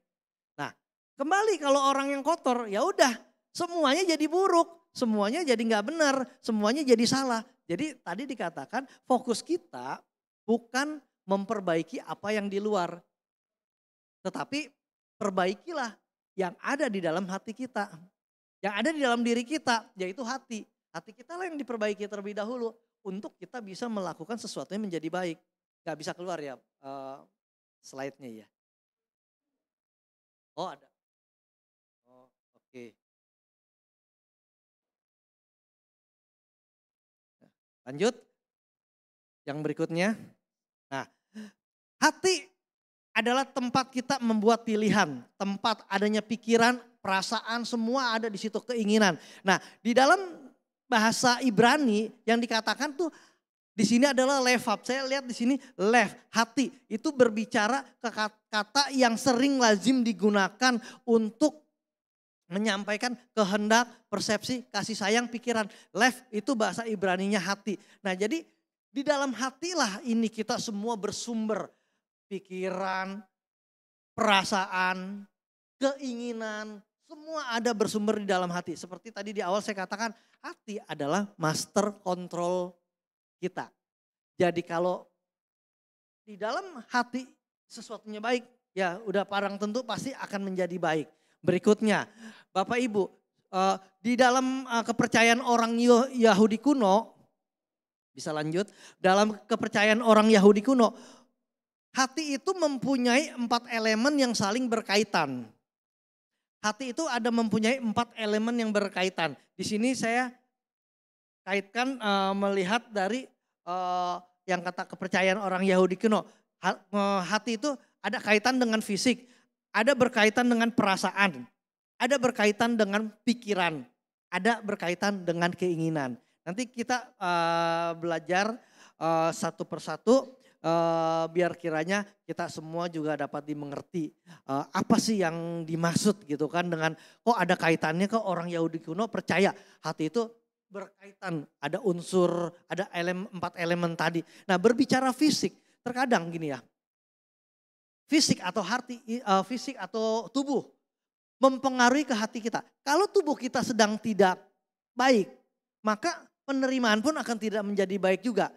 Nah, kembali kalau orang yang kotor, ya udah semuanya jadi buruk, semuanya jadi nggak benar, semuanya jadi salah. Jadi tadi dikatakan fokus kita bukan memperbaiki apa yang di luar, tetapi perbaikilah yang ada di dalam hati kita. Yang ada di dalam diri kita, yaitu hati. Hati kita lah yang diperbaiki terlebih dahulu untuk kita bisa melakukan sesuatu yang menjadi baik. Gak bisa keluar ya slide-nya ya. Oh ada. Oh oke. Lanjut. Yang berikutnya. Nah, hati adalah tempat kita membuat pilihan. Tempat adanya pikiran, perasaan, semua ada di situ, keinginan. Nah, di dalam bahasa Ibrani yang dikatakan tuh di sini adalah levab. Saya lihat di sini hati. Itu berbicara ke kata yang sering lazim digunakan untuk menyampaikan kehendak, persepsi, kasih sayang, pikiran. Itu bahasa Ibraninya hati. Nah, jadi di dalam hatilah ini kita semua bersumber. Pikiran, perasaan, keinginan, semua ada bersumber di dalam hati. Seperti tadi di awal saya katakan, hati adalah master control kita. Jadi kalau di dalam hati sesuatunya baik, ya udah parang tentu pasti akan menjadi baik. Berikutnya, Bapak Ibu, di dalam kepercayaan orang Yahudi kuno, bisa lanjut, dalam kepercayaan orang Yahudi kuno, hati itu mempunyai 4 elemen yang saling berkaitan. Hati itu mempunyai 4 elemen yang berkaitan. Di sini saya kaitkan melihat dari yang kata kepercayaan orang Yahudi kuno. Hati itu ada kaitan dengan fisik, ada berkaitan dengan perasaan, ada berkaitan dengan pikiran, ada berkaitan dengan keinginan. Nanti kita belajar satu persatu biar kiranya kita semua juga dapat dimengerti apa sih yang dimaksud gitu kan dengan kok ada kaitannya ke orang Yahudi kuno percaya hati itu berkaitan, ada unsur, ada 4 elemen tadi. Nah berbicara fisik, terkadang gini ya, fisik atau fisik atau tubuh mempengaruhi ke hati kita. Kalau tubuh kita sedang tidak baik, maka penerimaan pun akan tidak menjadi baik juga.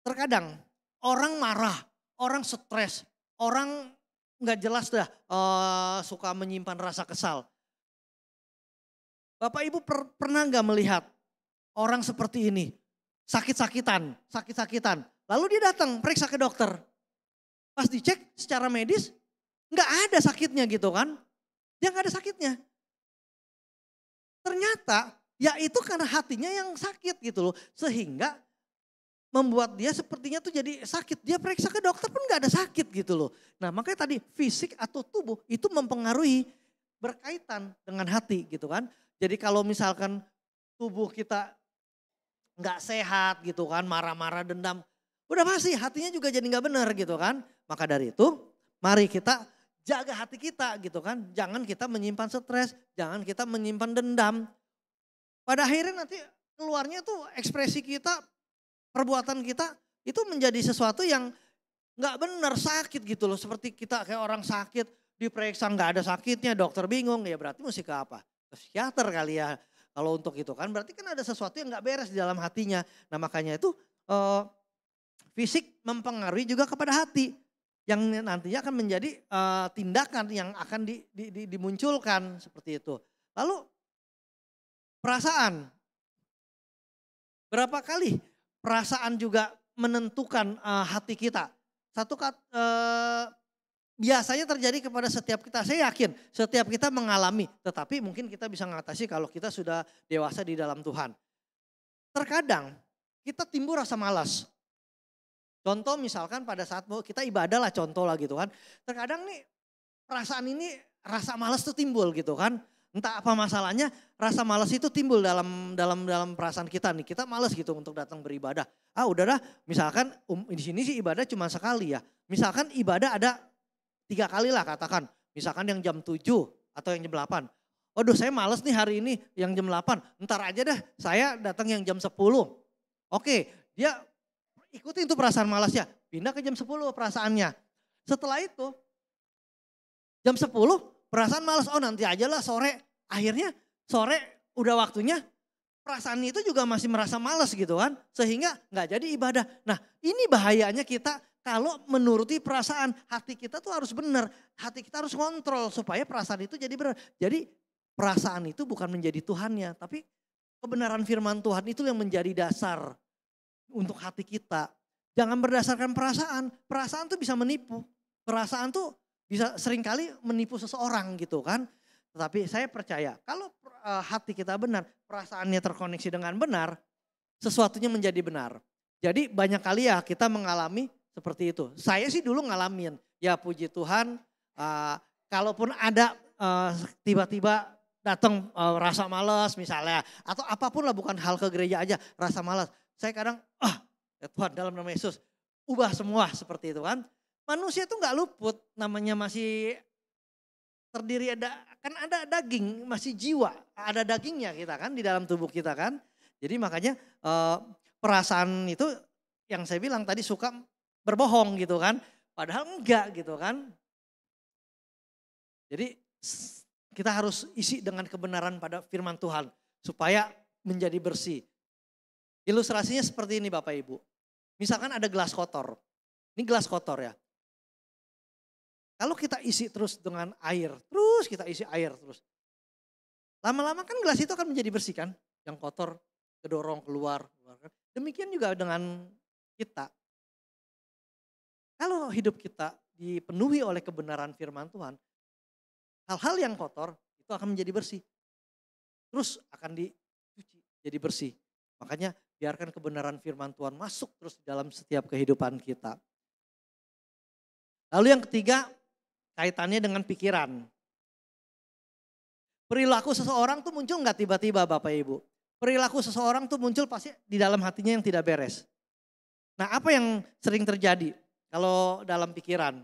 Terkadang orang marah, orang stres, orang nggak jelas dah suka menyimpan rasa kesal. Bapak Ibu pernah nggak melihat orang seperti ini sakit-sakitan, lalu dia datang periksa ke dokter. Pas dicek secara medis nggak ada sakitnya gitu kan, dia nggak ada sakitnya. Ternyata ya itu karena hatinya yang sakit gitu loh, sehingga membuat dia sepertinya tuh jadi sakit. Dia periksa ke dokter pun gak ada sakit gitu loh. Nah makanya tadi fisik atau tubuh itu mempengaruhi, berkaitan dengan hati gitu kan. Jadi kalau misalkan tubuh kita gak sehat gitu kan, marah-marah, dendam, udah pasti hatinya juga jadi gak benar gitu kan. Maka dari itu mari kita jaga hati kita gitu kan. Jangan kita menyimpan stres, jangan kita menyimpan dendam. Pada akhirnya nanti keluarnya tuh ekspresi kita, perbuatan kita itu menjadi sesuatu yang nggak benar, sakit gitu loh. Seperti kita kayak orang sakit, diperiksa nggak ada sakitnya, dokter bingung, ya berarti mesti ke apa? Ke psikiater kali ya. Kalau untuk itu kan berarti kan ada sesuatu yang nggak beres di dalam hatinya. Nah makanya itu fisik mempengaruhi juga kepada hati. Yang nantinya akan menjadi tindakan yang akan dimunculkan seperti itu. Lalu perasaan. Berapa kali perasaan juga menentukan hati kita. Biasanya terjadi kepada setiap kita. Saya yakin setiap kita mengalami. Tetapi mungkin kita bisa mengatasi kalau kita sudah dewasa di dalam Tuhan. Terkadang kita timbul rasa malas. Contoh misalkan pada saat kita ibadah lah, contoh lah gitu kan. Terkadang nih perasaan ini, rasa malas tuh timbul gitu kan. Entah apa masalahnya, rasa malas itu timbul dalam perasaan kita nih. Kita malas gitu untuk datang beribadah. Udahlah, misalkan di sini sih ibadah cuma sekali ya. Misalkan ibadah ada 3 kali lah katakan. Misalkan yang jam 7 atau yang jam 8. Waduh saya malas nih hari ini yang jam 8. Ntar aja dah saya datang yang jam 10. Oke, dia ikutin tuh perasaan malasnya. Pindah ke jam 10 perasaannya. Setelah itu jam 10 perasaan malas, nanti aja lah sore. Akhirnya sore udah waktunya, perasaan itu juga masih merasa malas gitu kan. Sehingga gak jadi ibadah. Nah ini bahayanya kita kalau menuruti perasaan. Hati kita tuh harus benar. Hati kita harus kontrol supaya perasaan itu jadi benar. Jadi perasaan itu bukan menjadi Tuhannya. Tapi kebenaran firman Tuhan itu yang menjadi dasar untuk hati kita. Jangan berdasarkan perasaan. Perasaan tuh bisa menipu. Perasaan tuh bisa seringkali menipu seseorang gitu kan. Tetapi saya percaya kalau hati kita benar, perasaannya terkoneksi dengan benar, sesuatunya menjadi benar. Jadi banyak kali ya kita mengalami seperti itu. Saya sih dulu ngalamin, ya puji Tuhan, kalaupun ada tiba-tiba datang rasa malas misalnya, atau apapun lah, bukan hal ke gereja aja, rasa malas. Saya kadang, ya Tuhan dalam nama Yesus, ubah semua seperti itu kan. Manusia itu nggak luput, namanya masih terdiri kan ada daging, masih jiwa, ada dagingnya kita kan di dalam tubuh kita kan. Jadi makanya perasaan itu yang saya bilang tadi suka berbohong gitu kan, padahal enggak gitu kan. Jadi kita harus isi dengan kebenaran pada firman Tuhan supaya menjadi bersih. Ilustrasinya seperti ini Bapak Ibu. Misalkan ada gelas kotor, ini gelas kotor ya. Kalau kita isi terus dengan air, terus kita isi air terus. Lama-lama kan gelas itu akan menjadi bersih kan. Yang kotor kedorong keluar. Demikian juga dengan kita. Kalau hidup kita dipenuhi oleh kebenaran firman Tuhan, hal-hal yang kotor itu akan menjadi bersih. Terus akan dicuci jadi bersih. Makanya biarkan kebenaran firman Tuhan masuk terus dalam setiap kehidupan kita. Lalu yang ketiga, kaitannya dengan pikiran. Perilaku seseorang tuh muncul nggak tiba-tiba Bapak Ibu. Perilaku seseorang tuh muncul pasti di dalam hatinya yang tidak beres. Nah, apa yang sering terjadi kalau dalam pikiran?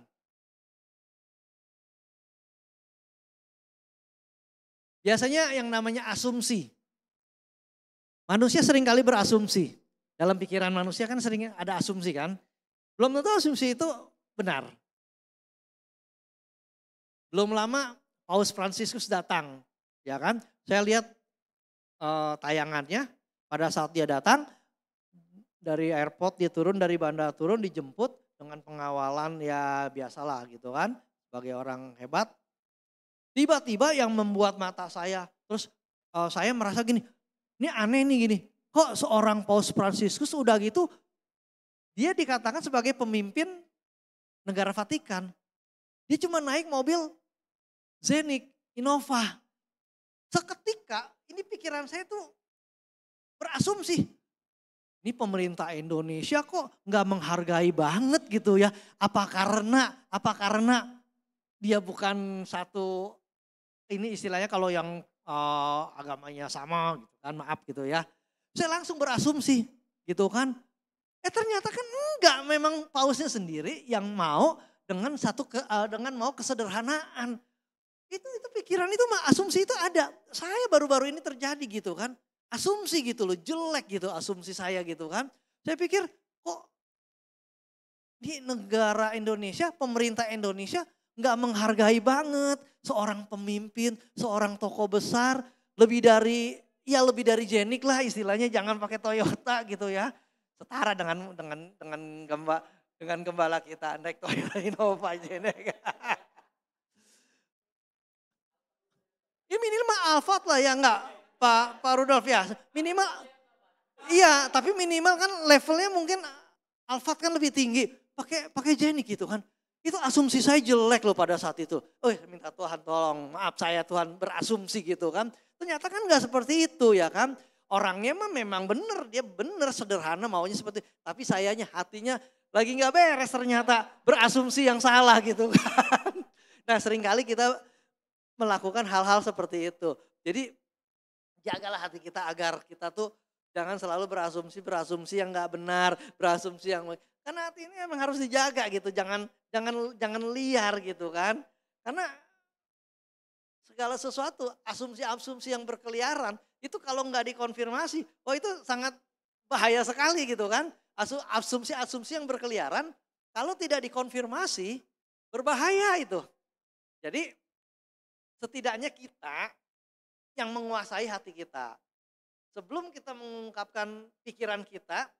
Biasanya yang namanya asumsi. Manusia sering kali berasumsi. Dalam pikiran manusia kan sering ada asumsi kan. Belum tentu asumsi itu benar. Belum lama Paus Fransiskus datang. Ya kan, saya lihat tayangannya pada saat dia datang. Dari airport dia turun, dari bandara turun, dijemput dengan pengawalan ya biasalah gitu kan. Sebagai orang hebat. Tiba-tiba yang membuat mata saya, terus saya merasa gini, ini aneh nih gini. Kok seorang Paus Fransiskus udah gitu, dia dikatakan sebagai pemimpin negara Vatikan. Dia cuma naik mobil Zenik, Innova. Seketika ini pikiran saya tuh berasumsi. Ini pemerintah Indonesia kok nggak menghargai banget gitu ya. Apa karena dia bukan satu, ini istilahnya kalau yang agamanya sama gitu kan, maaf gitu ya. Saya langsung berasumsi gitu kan. Ternyata kan enggak, memang pausnya sendiri yang mau dengan dengan mau kesederhanaan. Itu pikiran itu mah, asumsi itu ada. Saya baru-baru ini terjadi gitu kan. Asumsi gitu loh, jelek gitu asumsi saya gitu kan. Saya pikir kok di negara Indonesia, pemerintah Indonesia nggak menghargai banget seorang pemimpin, seorang tokoh besar, lebih dari Jenik lah istilahnya, jangan pakai Toyota gitu ya. Setara dengan gembala kita naik Toyota Innova Jenik. Ya minimal Alphard lah ya, enggak Pak Rudolf ya. Minimal iya, tapi minimal kan levelnya mungkin Alphard kan lebih tinggi. Pakai Jenik gitu kan. Itu asumsi saya jelek loh pada saat itu. Minta Tuhan tolong, maaf saya Tuhan berasumsi gitu kan. Ternyata kan gak seperti itu ya kan. Orangnya mah memang benar, dia benar sederhana maunya seperti itu. Tapi sayanya hatinya lagi gak beres ternyata, berasumsi yang salah gitu kan. Nah seringkali kita melakukan hal-hal seperti itu. Jadi jagalah hati kita agar kita tuh jangan selalu berasumsi yang gak benar, berasumsi yang... Karena hati ini emang harus dijaga gitu, jangan liar gitu kan. Karena segala sesuatu, asumsi-asumsi yang berkeliaran, itu kalau nggak dikonfirmasi, itu sangat bahaya sekali gitu kan. Asumsi-asumsi yang berkeliaran, kalau tidak dikonfirmasi, berbahaya itu. Jadi setidaknya kita yang menguasai hati kita. Sebelum kita mengungkapkan pikiran kita,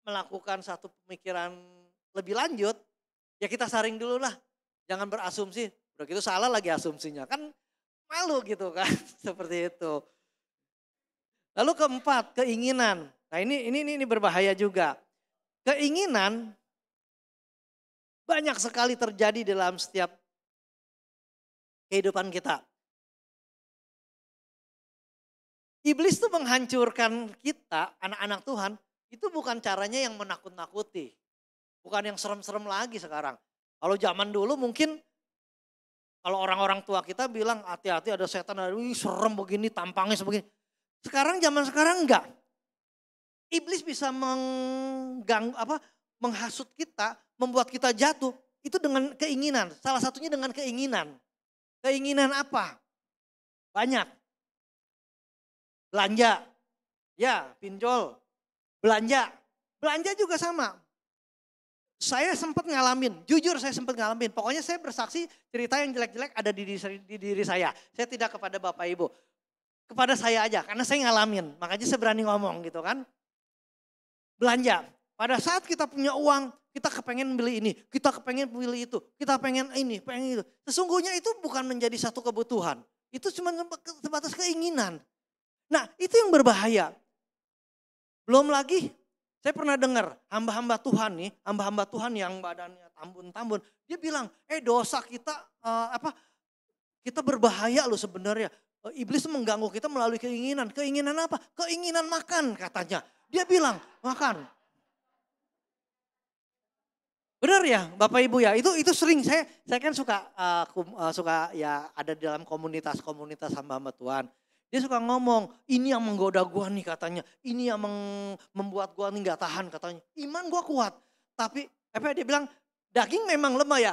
melakukan satu pemikiran lebih lanjut, ya kita saring dulu lah. Jangan berasumsi, udah gitu salah lagi asumsinya. Kan malu gitu kan, seperti itu. Lalu keempat, keinginan. Nah ini berbahaya juga. Keinginan banyak sekali terjadi dalam setiap kehidupan kita. Iblis tuh menghancurkan kita, anak-anak Tuhan, itu bukan caranya yang menakut-nakuti. Bukan yang serem-serem lagi sekarang. Kalau zaman dulu mungkin kalau orang-orang tua kita bilang hati-hati ada setan, serem begini, tampangnya sebegini. Zaman sekarang enggak. Iblis bisa menghasut kita, membuat kita jatuh. Itu dengan keinginan, salah satunya dengan keinginan. Keinginan apa? Banyak. Belanja, ya pinjol. Belanja juga sama. Saya sempat ngalamin, jujur saya sempat ngalamin. Pokoknya saya bersaksi cerita yang jelek-jelek ada di diri saya. Saya tidak kepada Bapak Ibu. Kepada saya aja, karena saya ngalamin. Makanya saya berani ngomong gitu kan. Belanja, pada saat kita punya uang, kita kepengen beli ini, kita kepengen beli itu, kita pengen ini, pengen itu. Sesungguhnya itu bukan menjadi satu kebutuhan. Itu cuma sebatas keinginan. Nah itu yang berbahaya. Belum lagi, saya pernah dengar hamba-hamba Tuhan nih, hamba-hamba Tuhan yang badannya tambun-tambun. Dia bilang, dosa kita kita berbahaya loh sebenarnya. Iblis mengganggu kita melalui keinginan. Keinginan apa? Keinginan makan katanya. Dia bilang, makan. Benar ya Bapak Ibu ya, itu sering saya kan suka ya ada di dalam komunitas hamba-hamba Tuhan. Dia suka ngomong, ini yang menggoda gua nih katanya. Ini yang membuat gua nih gak tahan katanya. Iman gua kuat. Tapi dia bilang, daging memang lemah ya.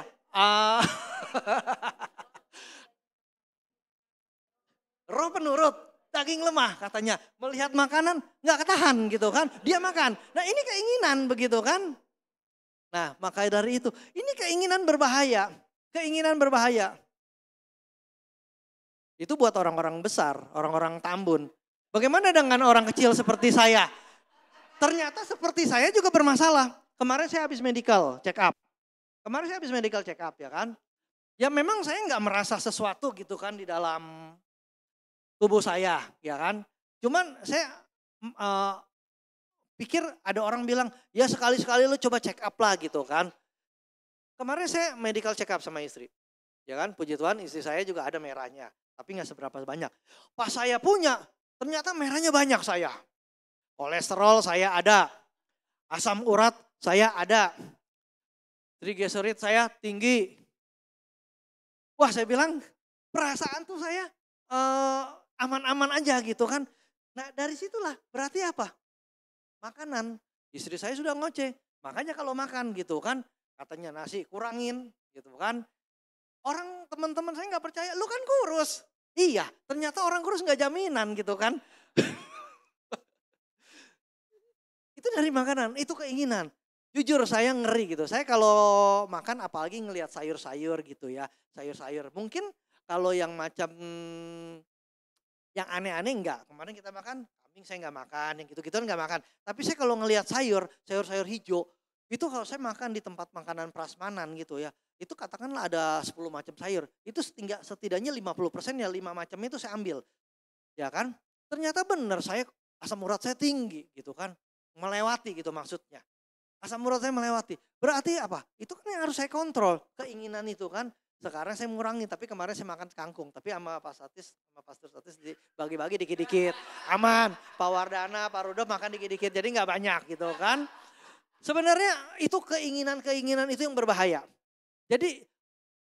Roh penurut, daging lemah katanya. Melihat makanan gak ketahan gitu kan. Dia makan. Nah ini keinginan begitu kan. Nah maka dari itu, ini keinginan berbahaya. Keinginan berbahaya. Itu buat orang-orang besar, orang-orang tambun. Bagaimana dengan orang kecil seperti saya? Ternyata seperti saya juga bermasalah. Kemarin saya habis medical check up. Ya kan. Ya memang saya nggak merasa sesuatu gitu kan di dalam tubuh saya ya kan. Cuman saya pikir ada orang bilang ya sekali-sekali lu coba check up lah gitu kan. Kemarin saya medical check up sama istri. Ya kan, puji Tuhan istri saya juga ada merahnya. Tapi gak seberapa banyak. Pas saya punya, ternyata merahnya banyak saya. Kolesterol saya ada. Asam urat saya ada. Trigliserid saya tinggi. Wah saya bilang, perasaan tuh saya aman-aman aja gitu kan. Nah dari situlah berarti apa? Makanan. Istri saya sudah ngoceh. Makanya kalau makan gitu kan, katanya nasi kurangin gitu kan. Orang teman-teman saya gak percaya, lu kan kurus. Iya, ternyata orang kurus gak jaminan gitu kan. Itu dari makanan, itu keinginan. Jujur saya ngeri gitu. Saya kalau makan apalagi ngelihat sayur-sayur gitu ya. Sayur-sayur. Mungkin kalau yang macam yang aneh-aneh enggak. Kemarin kita makan kambing saya enggak makan, yang gitu-gituan enggak makan. Tapi saya kalau ngelihat sayur-sayur hijau, itu kalau saya makan di tempat makanan prasmanan gitu ya. Itu katakanlah ada 10 macam sayur. Itu setidaknya 50% ya 5 macam itu saya ambil. Ya kan? Ternyata benar saya asam urat saya tinggi gitu kan. Melewati gitu maksudnya. Asam urat saya melewati. Berarti apa? Itu kan yang harus saya kontrol. Keinginan itu kan. Sekarang saya mengurangi. Tapi kemarin saya makan kangkung. Tapi sama Pastor Satis dibagi-bagi dikit-dikit. Aman. Pak Wardana, Pak Rudo makan dikit-dikit. Jadi gak banyak gitu kan. Sebenarnya itu keinginan-keinginan itu yang berbahaya. Jadi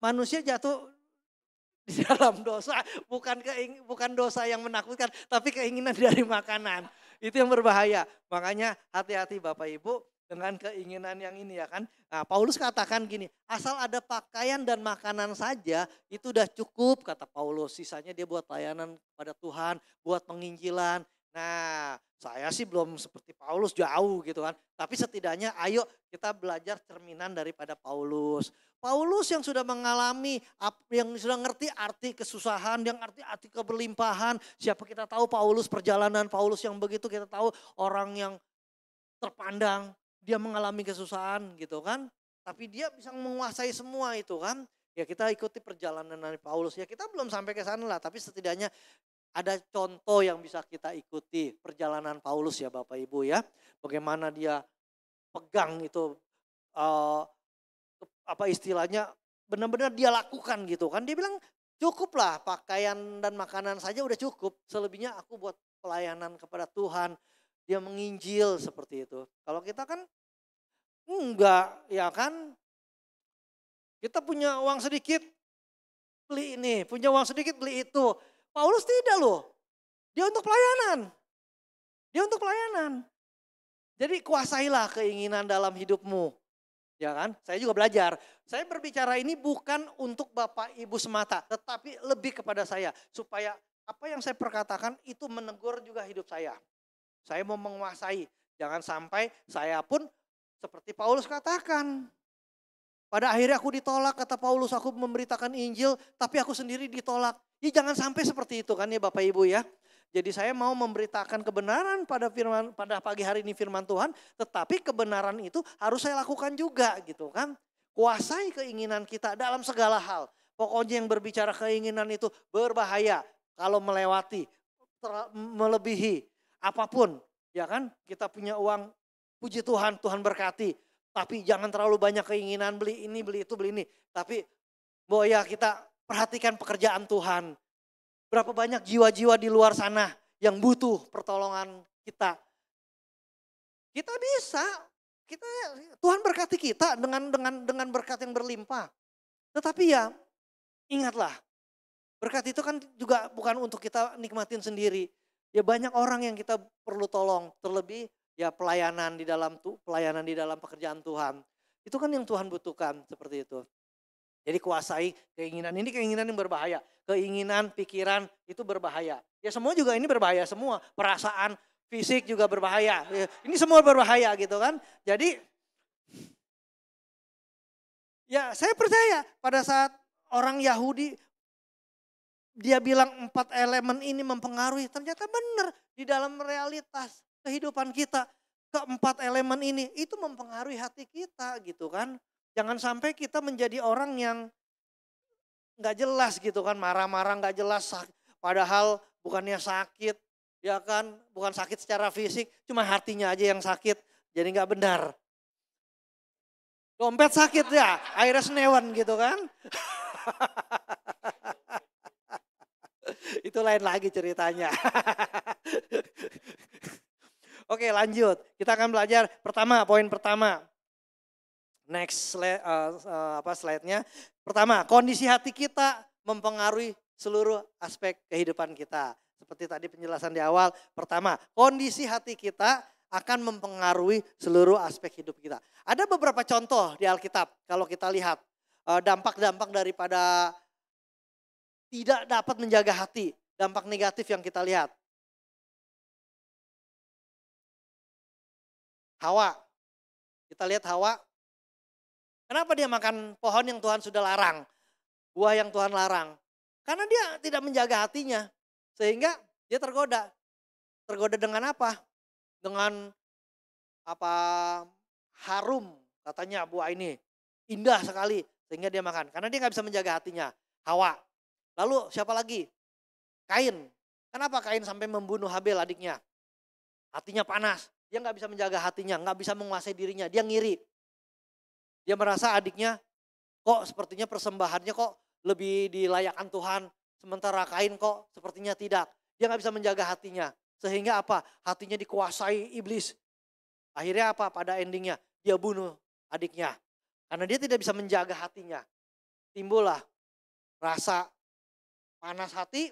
manusia jatuh di dalam dosa, bukan dosa yang menakutkan, tapi keinginan dari makanan. Itu yang berbahaya. Makanya hati-hati Bapak Ibu dengan keinginan yang ini ya kan. Nah, Paulus katakan gini, asal ada pakaian dan makanan saja itu udah cukup kata Paulus. Sisanya dia buat pelayanan pada Tuhan, buat penginjilan. Nah, saya sih belum seperti Paulus jauh gitu kan. Tapi setidaknya ayo kita belajar cerminan daripada Paulus. Paulus yang sudah mengalami, yang sudah ngerti arti kesusahan, yang arti keberlimpahan. Siapa kita tahu Paulus, perjalanan Paulus yang begitu kita tahu orang yang terpandang. Dia mengalami kesusahan gitu kan. Tapi dia bisa menguasai semua itu kan. Ya kita ikuti perjalanan dari Paulus. Ya kita belum sampai ke sana lah. Tapi setidaknya ada contoh yang bisa kita ikuti perjalanan Paulus ya Bapak Ibu ya. Bagaimana dia pegang itu apa istilahnya benar-benar dia lakukan gitu kan. Dia bilang cukuplah pakaian dan makanan saja udah cukup. Selebihnya aku buat pelayanan kepada Tuhan. Dia menginjil seperti itu. Kalau kita kan enggak ya kan. Kita punya uang sedikit beli ini, punya uang sedikit beli itu. Paulus tidak loh. Dia untuk pelayanan. Jadi kuasailah keinginan dalam hidupmu. Ya kan? Saya juga belajar. Saya berbicara ini bukan untuk Bapak Ibu semata. Tetapi lebih kepada saya. Supaya apa yang saya perkatakan itu menegur juga hidup saya. Saya mau menguasai. Jangan sampai saya pun seperti Paulus katakan. Pada akhirnya aku ditolak, kata Paulus, aku memberitakan Injil, tapi aku sendiri ditolak. Ya jangan sampai seperti itu kan ya Bapak Ibu ya. Jadi saya mau memberitakan kebenaran pada pagi hari ini firman Tuhan, tetapi kebenaran itu harus saya lakukan juga gitu kan. Kuasai keinginan kita dalam segala hal. Pokoknya yang berbicara keinginan itu berbahaya kalau melewati, melebihi apapun. Ya kan, kita punya uang, puji Tuhan, Tuhan berkati. Tapi jangan terlalu banyak keinginan beli ini, beli itu, beli ini. Tapi ya kita perhatikan pekerjaan Tuhan. Berapa banyak jiwa-jiwa di luar sana yang butuh pertolongan kita. Kita bisa, Tuhan berkati kita dengan berkat yang berlimpah. Tetapi ya ingatlah, Berkat itu kan juga bukan untuk kita nikmatin sendiri. Ya banyak orang yang kita perlu tolong, terlebih ya pelayanan di dalam pekerjaan Tuhan. Itu kan yang Tuhan butuhkan seperti itu. Jadi kuasai keinginan, ini keinginan yang berbahaya. Keinginan, pikiran itu berbahaya. Ya semua juga ini berbahaya semua. Perasaan, fisik juga berbahaya. Ya, ini semua berbahaya gitu kan. Jadi ya saya percaya pada saat orang Yahudi dia bilang 4 elemen ini mempengaruhi. Ternyata benar di dalam realitas kehidupan kita. Keempat elemen ini itu mempengaruhi hati kita gitu kan. Jangan sampai kita menjadi orang yang gak jelas gitu kan. Marah-marah gak jelas. Padahal bukannya sakit. Ya kan, bukan sakit secara fisik. Cuma hatinya aja yang sakit. Jadi gak benar. Dompet sakit ya, akhirnya senewan gitu kan. Itu lain lagi ceritanya. Oke lanjut, kita akan belajar poin pertama. Next slide-nya. Pertama, kondisi hati kita mempengaruhi seluruh aspek kehidupan kita. Seperti tadi penjelasan di awal, pertama, kondisi hati kita akan mempengaruhi seluruh aspek hidup kita. Ada beberapa contoh di Alkitab kalau kita lihat dampak-dampak daripada tidak dapat menjaga hati, dampak negatif yang kita lihat. Hawa, kita lihat Hawa, kenapa dia makan pohon yang Tuhan sudah larang, buah yang Tuhan larang? Karena dia tidak menjaga hatinya, sehingga dia tergoda. Tergoda dengan apa? Dengan harum katanya buah ini, indah sekali, sehingga dia makan. Karena dia gak bisa menjaga hatinya, Hawa. Lalu siapa lagi? Kain. Kenapa Kain sampai membunuh Habel adiknya? Hatinya panas. Dia gak bisa menjaga hatinya, gak bisa menguasai dirinya. Dia ngiri. Dia merasa adiknya kok sepertinya persembahannya kok lebih dilayakkan Tuhan. Sementara Kain kok sepertinya tidak. Dia gak bisa menjaga hatinya. Sehingga apa? Hatinya dikuasai iblis. Akhirnya apa? Pada endingnya dia bunuh adiknya. Karena dia tidak bisa menjaga hatinya. Timbullah rasa panas hati,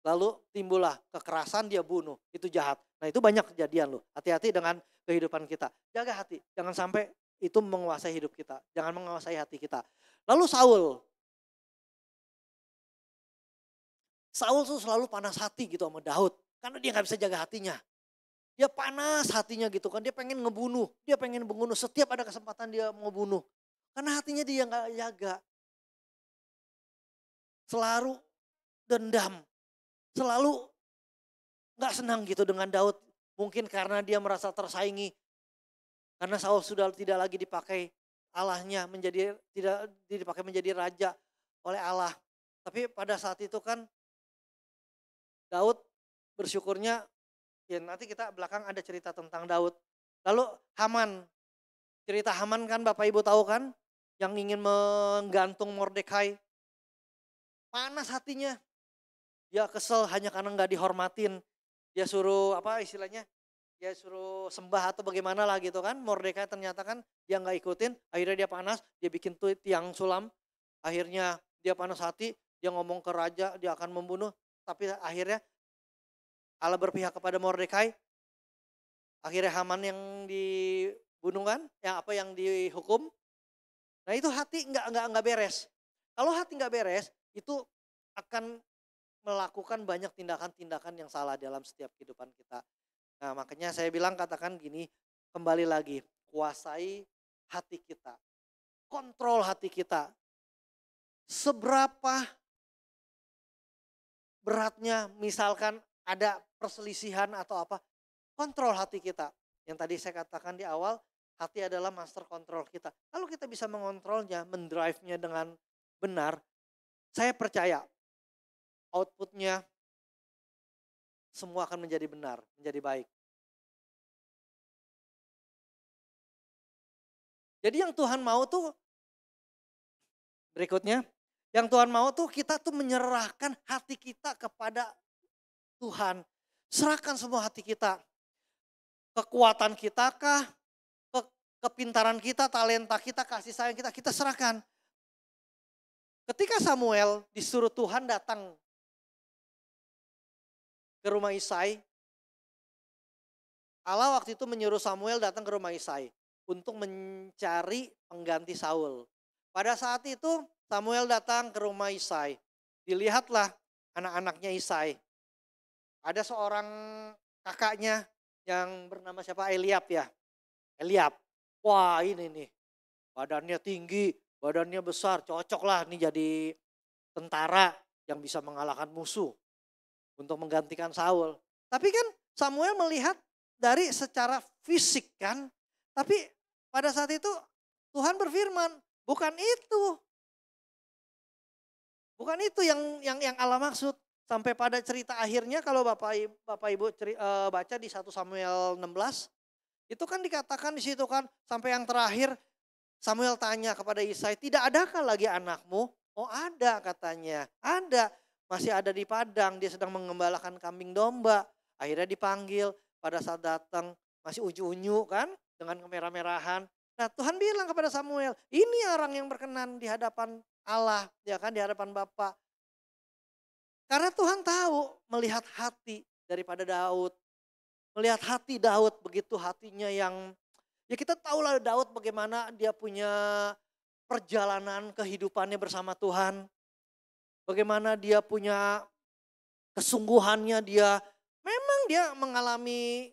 lalu timbullah kekerasan, dia bunuh. Itu jahat. Nah itu banyak kejadian loh. Hati-hati dengan kehidupan kita. Jaga hati. Jangan sampai itu menguasai hidup kita. Jangan menguasai hati kita. Lalu Saul. Saul tuh selalu panas hati gitu sama Daud. Karena dia gak bisa jaga hatinya. Dia panas hatinya gitu kan. Dia pengen ngebunuh. Dia pengen membunuh. Setiap ada kesempatan dia mau bunuh. Karena hatinya dia gak jaga. Selalu dendam, selalu gak senang gitu dengan Daud. Mungkin karena dia merasa tersaingi. Karena Saul sudah tidak lagi dipakai Allahnya, tidak dipakai menjadi raja oleh Allah. Tapi pada saat itu kan Daud bersyukurnya, ya nanti kita belakang ada cerita tentang Daud. Lalu Haman, cerita Haman kan Bapak Ibu tahu kan, yang ingin menggantung Mordekai. Panas hatinya, dia kesel hanya karena gak dihormatin. Dia suruh dia suruh sembah atau bagaimana lah gitu kan. Mordekai ternyata kan dia gak ikutin, akhirnya dia panas, dia bikin tiang sulam. Akhirnya dia panas hati, dia ngomong ke raja dia akan membunuh. Tapi akhirnya Allah berpihak kepada Mordekai. Akhirnya Haman yang dibunuh kan, yang dihukum. Nah itu hati nggak beres. Kalau hati nggak beres, itu akan melakukan banyak tindakan-tindakan yang salah dalam setiap kehidupan kita. Nah makanya saya bilang katakan gini, kembali lagi, kuasai hati kita. Kontrol hati kita. Seberapa beratnya misalkan ada perselisihan atau apa, kontrol hati kita. Yang tadi saya katakan di awal, hati adalah master kontrol kita. Kalau kita bisa mengontrolnya, mendrive-nya dengan benar, saya percaya outputnya semua akan menjadi benar, menjadi baik. Jadi yang Tuhan mau tuh, berikutnya, yang Tuhan mau tuh kita tuh menyerahkan hati kita kepada Tuhan. Serahkan semua hati kita. Kekuatan kita kah, kepintaran kita, talenta kita, kasih sayang kita serahkan. Ketika Samuel disuruh Tuhan datang ke rumah Isai, Allah waktu itu menyuruh Samuel datang ke rumah Isai untuk mencari pengganti Saul. Pada saat itu Samuel datang ke rumah Isai. Dilihatlah anak-anaknya Isai. Ada seorang kakaknya yang bernama siapa? Eliab ya. Eliab. Wah ini nih. Badannya tinggi, badannya besar. Cocok lah nih jadi tentara yang bisa mengalahkan musuh. Untuk menggantikan Saul. Tapi kan Samuel melihat dari secara fisik kan. Tapi pada saat itu Tuhan berfirman, bukan itu. Bukan itu yang Allah maksud. Sampai pada cerita akhirnya kalau Bapak Ibu baca di 1 Samuel 16, itu kan dikatakan di situ kan sampai yang terakhir Samuel tanya kepada Isai, tidak adakah lagi anakmu? Oh ada katanya, ada. Masih ada di padang, dia sedang mengembalakan kambing domba. Akhirnya dipanggil, pada saat datang masih unyu-unyu kan, dengan kemerah-merahan. Nah Tuhan bilang kepada Samuel, ini orang yang berkenan di hadapan Allah, ya kan, di hadapan Bapa. Karena Tuhan tahu melihat hati daripada Daud. Melihat hati Daud, begitu hatinya yang, ya kita tahu lah Daud bagaimana dia punya perjalanan kehidupannya bersama Tuhan. Bagaimana dia punya kesungguhannya, memang dia mengalami,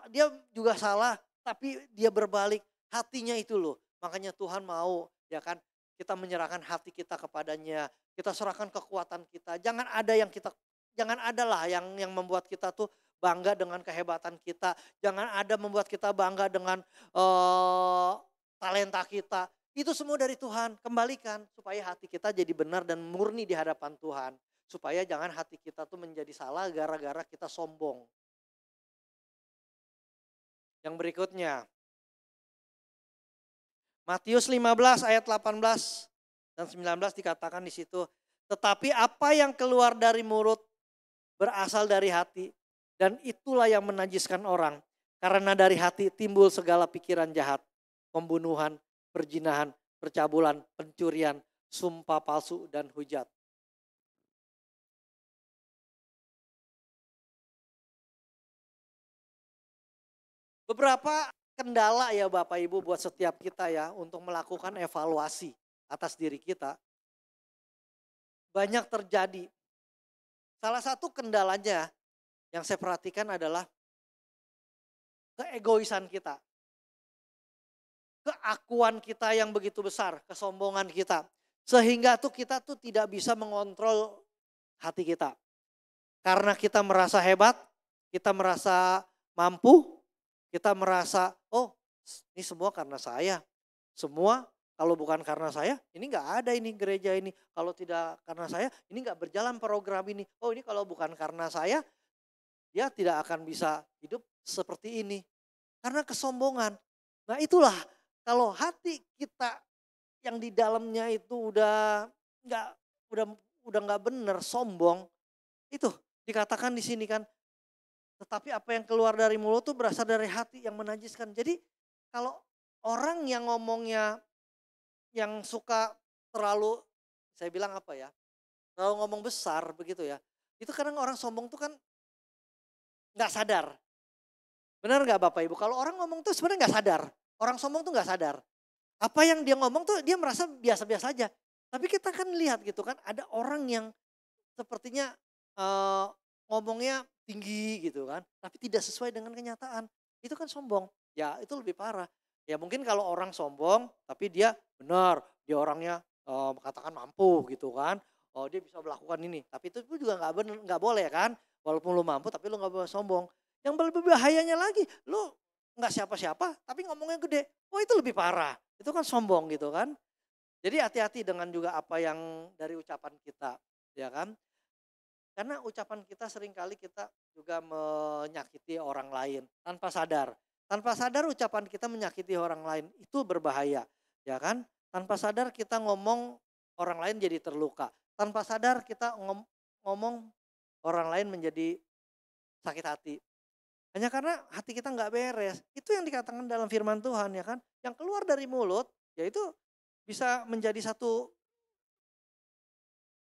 dia juga salah, tapi dia berbalik, hatinya itu loh. Makanya Tuhan mau, ya kan, kita menyerahkan hati kita kepadanya, kita serahkan kekuatan kita. Jangan ada lah yang membuat kita tuh bangga dengan kehebatan kita. Jangan ada membuat kita bangga dengan talenta kita. Itu semua dari Tuhan, kembalikan supaya hati kita jadi benar dan murni di hadapan Tuhan. Supaya jangan hati kita tuh menjadi salah gara-gara kita sombong. Yang berikutnya, Matius 15 ayat 18 dan 19 dikatakan di situ. Tetapi apa yang keluar dari mulut berasal dari hati, dan itulah yang menajiskan orang. Karena dari hati timbul segala pikiran jahat, pembunuhan, perzinahan, percabulan, pencurian, sumpah palsu, dan hujat. Beberapa kendala ya Bapak Ibu buat setiap kita ya untuk melakukan evaluasi atas diri kita. Banyak terjadi. Salah satu kendalanya yang saya perhatikan adalah keegoisan kita. Keakuan kita yang begitu besar, kesombongan kita. Sehingga kita tidak bisa mengontrol hati kita. Karena kita merasa hebat, kita merasa mampu, kita merasa, oh ini semua karena saya. Semua kalau bukan karena saya, ini gak ada ini gereja ini. Kalau tidak karena saya, ini gak berjalan program ini. Oh ini kalau bukan karena saya, dia tidak akan bisa hidup seperti ini. Karena kesombongan. Nah itulah, kalau hati kita yang di dalamnya itu udah nggak benar, sombong, itu dikatakan di sini kan. Tetapi apa yang keluar dari mulut itu berasal dari hati yang menajiskan. Jadi kalau orang yang ngomongnya, yang suka terlalu, saya bilang apa ya, terlalu ngomong besar begitu ya. Itu kadang orang sombong tuh kan nggak sadar. Benar nggak Bapak Ibu? Kalau orang ngomong tuh sebenarnya nggak sadar. Orang sombong tuh nggak sadar. Apa yang dia ngomong tuh dia merasa biasa-biasa aja. Tapi kita kan lihat gitu kan, ada orang yang sepertinya ngomongnya tinggi gitu kan, tapi tidak sesuai dengan kenyataan. Itu kan sombong. Ya itu lebih parah. Ya mungkin kalau orang sombong, tapi dia benar, dia orangnya katakan mampu gitu kan. Oh dia bisa melakukan ini, tapi itu juga nggak boleh kan. Walaupun lu mampu, tapi lu nggak boleh sombong. Yang lebih bahayanya lagi, lu nggak siapa-siapa, tapi ngomongnya gede. Oh itu lebih parah. Itu kan sombong gitu kan. Jadi hati-hati dengan juga apa yang dari ucapan kita, ya kan. Karena ucapan kita seringkali kita juga menyakiti orang lain tanpa sadar. Tanpa sadar ucapan kita menyakiti orang lain, itu berbahaya, ya kan. Tanpa sadar kita ngomong orang lain jadi terluka. Tanpa sadar kita ngomong orang lain menjadi sakit hati. Hanya karena hati kita nggak beres. Itu yang dikatakan dalam firman Tuhan ya kan. Yang keluar dari mulut yaitu bisa menjadi satu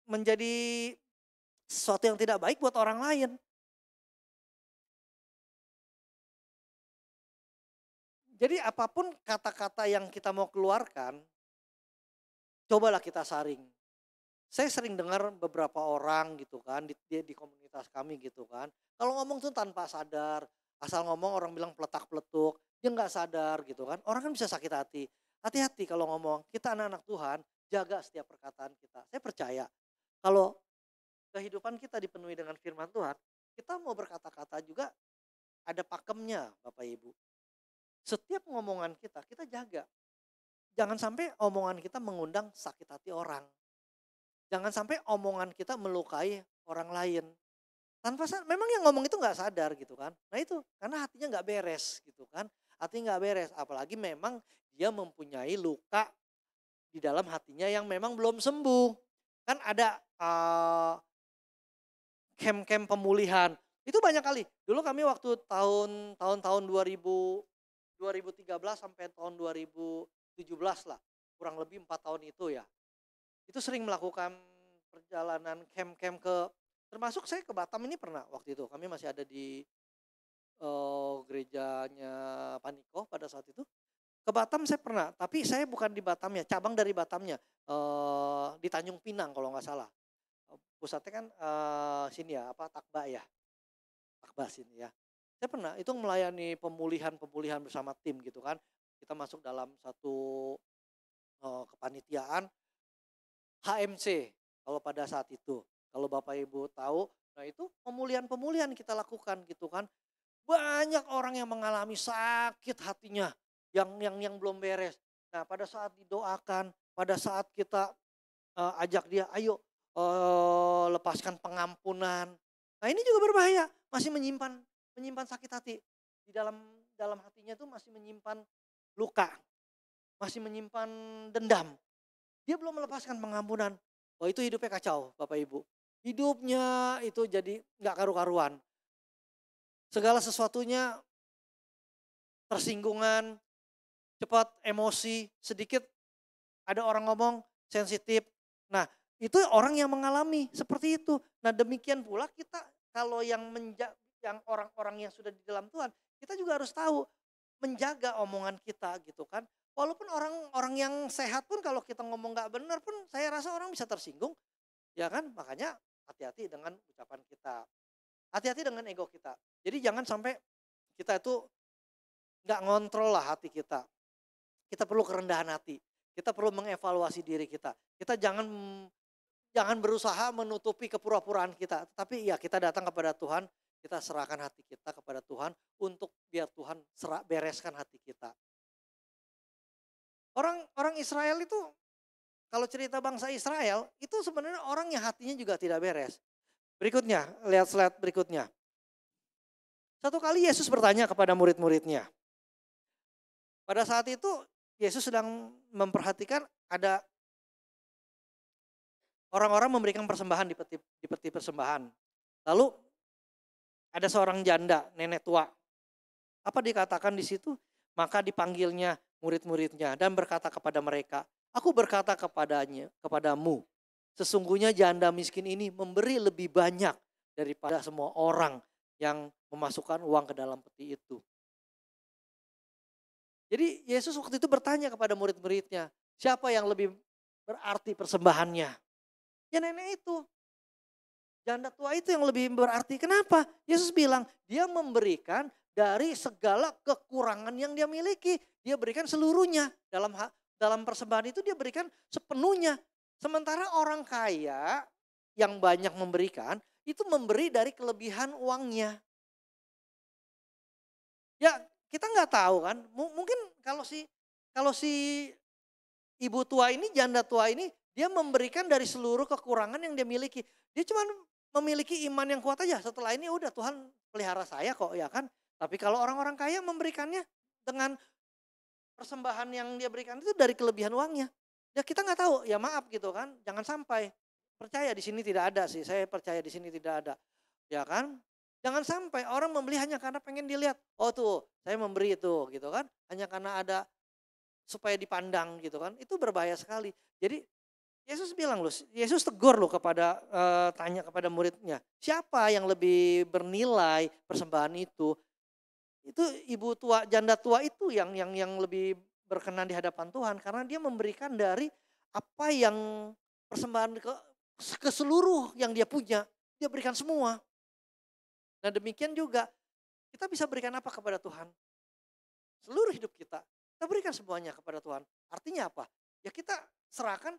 menjadi sesuatu yang tidak baik buat orang lain. Jadi apapun kata-kata yang kita mau keluarkan, cobalah kita saring. Saya sering dengar beberapa orang gitu kan di komunitas kami gitu kan. Kalau ngomong tuh tanpa sadar, asal ngomong orang bilang peletak-peletuk, dia nggak sadar gitu kan. Orang kan bisa sakit hati. Hati-hati kalau ngomong, kita anak-anak Tuhan, jaga setiap perkataan kita. Saya percaya kalau kehidupan kita dipenuhi dengan firman Tuhan, kita mau berkata-kata juga ada pakemnya Bapak Ibu. Setiap ngomongan kita jaga. Jangan sampai omongan kita mengundang sakit hati orang. Jangan sampai omongan kita melukai orang lain. Tanpa memang yang ngomong itu nggak sadar gitu kan. Nah itu karena hatinya nggak beres gitu kan. Hatinya nggak beres. Apalagi memang dia mempunyai luka di dalam hatinya yang memang belum sembuh. Kan ada camp-camp pemulihan. Itu banyak kali. Dulu kami waktu tahun 2013 sampai tahun 2017 lah. Kurang lebih 4 tahun itu ya. Itu sering melakukan perjalanan camp-camp termasuk saya ke Batam ini pernah waktu itu. Kami masih ada di gerejanya Paniko pada saat itu. Ke Batam saya pernah, tapi saya bukan di Batamnya, cabang dari Batamnya. Di Tanjung Pinang kalau nggak salah. Pusatnya kan sini ya, Takba ya. Takba sini ya. Saya pernah itu melayani pemulihan bersama tim gitu kan. Kita masuk dalam satu kepanitiaan HMC kalau pada saat itu. Kalau Bapak Ibu tahu, nah itu pemulihan kita lakukan gitu kan. Banyak orang yang mengalami sakit hatinya yang belum beres. Nah, pada saat didoakan, pada saat kita ajak dia, ayo lepaskan pengampunan. Nah, ini juga berbahaya, masih menyimpan sakit hati. Di dalam hatinya tuh masih menyimpan luka, masih menyimpan dendam. Dia belum melepaskan pengampunan. Oh itu hidupnya kacau Bapak Ibu. Hidupnya itu jadi gak karu-karuan. Segala sesuatunya tersinggungan, cepat emosi, sedikit ada orang ngomong sensitif. Nah itu orang yang mengalami seperti itu. Nah demikian pula kita kalau yang orang-orang yang sudah di dalam Tuhan, kita juga harus tahu menjaga omongan kita gitu kan. Walaupun orang yang sehat pun kalau kita ngomong gak benar pun saya rasa orang bisa tersinggung. Ya kan, makanya hati-hati dengan ucapan kita. Hati-hati dengan ego kita. Jadi jangan sampai kita itu gak ngontrol lah hati kita. Kita perlu kerendahan hati. Kita perlu mengevaluasi diri kita. Kita jangan berusaha menutupi kepura-puraan kita. Tapi ya kita datang kepada Tuhan, kita serahkan hati kita kepada Tuhan untuk biar Tuhan bereskan hati kita. Orang Israel itu, kalau cerita bangsa Israel, itu sebenarnya orang yang hatinya juga tidak beres. Berikutnya, lihat slide berikutnya. Satu kali Yesus bertanya kepada murid-muridnya. Pada saat itu Yesus sedang memperhatikan ada orang-orang memberikan persembahan di peti persembahan. Lalu ada seorang janda, nenek tua. Apa dikatakan di situ? Maka dipanggilnya murid-muridnya dan berkata kepada mereka, aku berkata kepadamu, sesungguhnya janda miskin ini memberi lebih banyak daripada semua orang yang memasukkan uang ke dalam peti itu. Jadi Yesus waktu itu bertanya kepada murid-muridnya, siapa yang lebih berarti persembahannya? Ya nenek itu. Janda tua itu yang lebih berarti. Kenapa? Yesus bilang, dia memberikan dari segala kekurangan yang dia miliki. Dia berikan seluruhnya. Dalam persembahan itu dia berikan sepenuhnya. Sementara orang kaya yang banyak memberikan, itu memberi dari kelebihan uangnya. Ya kita nggak tahu kan. Mungkin kalau si ibu tua ini, janda tua ini, dia memberikan dari seluruh kekurangan yang dia miliki. Dia cuma memiliki iman yang kuat aja. Setelah ini udah Tuhan pelihara saya kok ya kan. Tapi kalau orang-orang kaya memberikannya dengan persembahan yang dia berikan itu dari kelebihan uangnya. Ya kita nggak tahu, ya maaf gitu kan. Jangan sampai percaya di sini tidak ada sih. Saya percaya di sini tidak ada. Ya kan? Jangan sampai orang membeli hanya karena pengen dilihat. Oh tuh, saya memberi itu gitu kan. Hanya karena ada supaya dipandang gitu kan. Itu berbahaya sekali. Jadi Yesus bilang loh, Yesus tegur loh kepada tanya kepada muridnya, siapa yang lebih bernilai persembahan itu? Itu ibu tua, janda tua itu yang lebih berkenan di hadapan Tuhan karena dia memberikan dari apa yang persembahan ke seluruh yang dia punya, dia berikan semua. Nah demikian juga kita bisa berikan apa kepada Tuhan? Seluruh hidup kita berikan semuanya kepada Tuhan. Artinya apa? Ya kita serahkan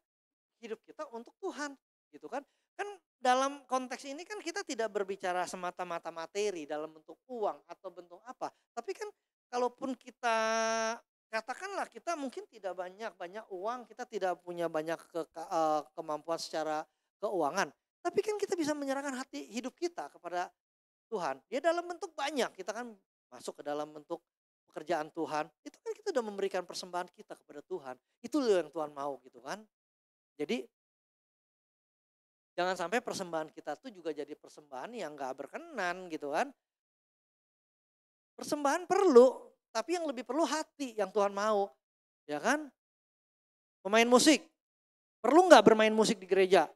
hidup kita untuk Tuhan, gitu kan? Kan dalam konteks ini kan kita tidak berbicara semata-mata materi dalam bentuk uang atau bentuk apa. Tapi kan kalaupun kita katakanlah kita mungkin tidak banyak uang, kita tidak punya banyak kemampuan secara keuangan. Tapi kan kita bisa menyerahkan hati hidup kita kepada Tuhan. Ya dalam bentuk banyak, kita kan masuk ke dalam bentuk pekerjaan Tuhan. Itu kan kita sudah memberikan persembahan kita kepada Tuhan. Itu yang Tuhan mau gitu kan. Jadi jangan sampai persembahan kita tuh juga jadi persembahan yang gak berkenan gitu kan. Persembahan perlu, tapi yang lebih perlu hati yang Tuhan mau. Ya kan? Pemain musik, perlu gak bermain musik di gereja?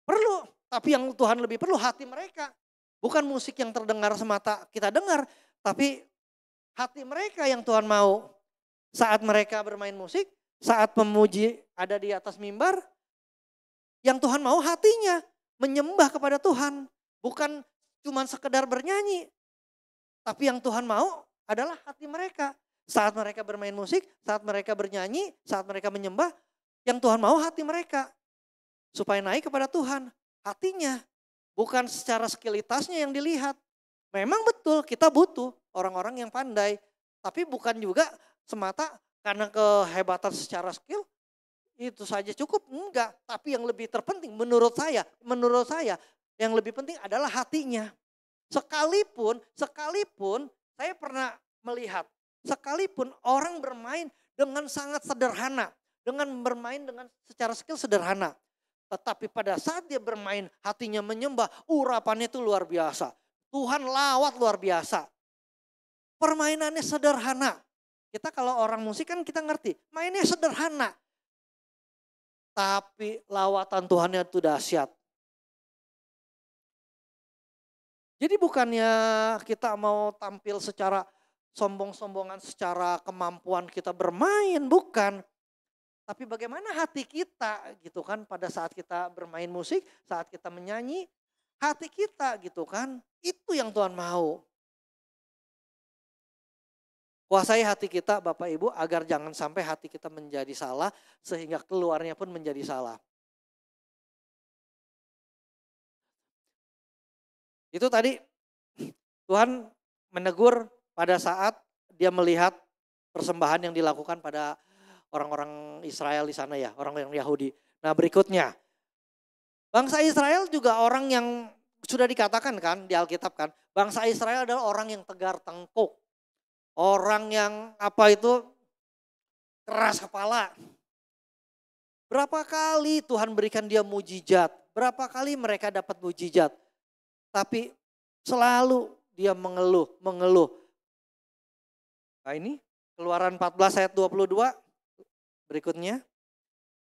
Perlu, tapi yang Tuhan lebih perlu hati mereka. Bukan musik yang terdengar semata kita dengar, tapi hati mereka yang Tuhan mau. Saat mereka bermain musik, saat pemuji ada di atas mimbar, yang Tuhan mau hatinya menyembah kepada Tuhan. Bukan cuma sekedar bernyanyi, tapi yang Tuhan mau adalah hati mereka. Saat mereka bermain musik, saat mereka bernyanyi, saat mereka menyembah, yang Tuhan mau hati mereka. Supaya naik kepada Tuhan, hatinya. Bukan secara skilitasnya yang dilihat. Memang betul kita butuh orang-orang yang pandai. Tapi bukan juga semata karena kehebatan secara skill itu saja cukup. Enggak. Tapi yang lebih terpenting menurut saya yang lebih penting adalah hatinya. Sekalipun saya pernah melihat, sekalipun orang bermain dengan sangat sederhana, dengan bermain dengan secara skill sederhana. Tetapi pada saat dia bermain hatinya menyembah, urapannya itu luar biasa. Tuhan lawat luar biasa. Permainannya sederhana. Kita kalau orang musik kan kita ngerti, mainnya sederhana. Tapi lawatan Tuhannya itu dahsyat. Jadi bukannya kita mau tampil secara sombong-sombongan, secara kemampuan kita bermain, bukan. Tapi bagaimana hati kita gitu kan pada saat kita bermain musik, saat kita menyanyi, hati kita gitu kan, itu yang Tuhan mau. Kuasai hati kita Bapak Ibu agar jangan sampai hati kita menjadi salah sehingga keluarnya pun menjadi salah. Itu tadi Tuhan menegur pada saat dia melihat persembahan yang dilakukan pada orang-orang Israel di sana ya, orang-orang Yahudi. Nah berikutnya, bangsa Israel juga orang yang sudah dikatakan kan di Alkitab kan, bangsa Israel adalah orang yang tegar tengkuk. Orang yang keras kepala. Berapa kali Tuhan berikan dia mujizat, berapa kali mereka dapat mujizat. Tapi selalu dia mengeluh. Nah ini Keluaran 14 ayat 22. Berikutnya,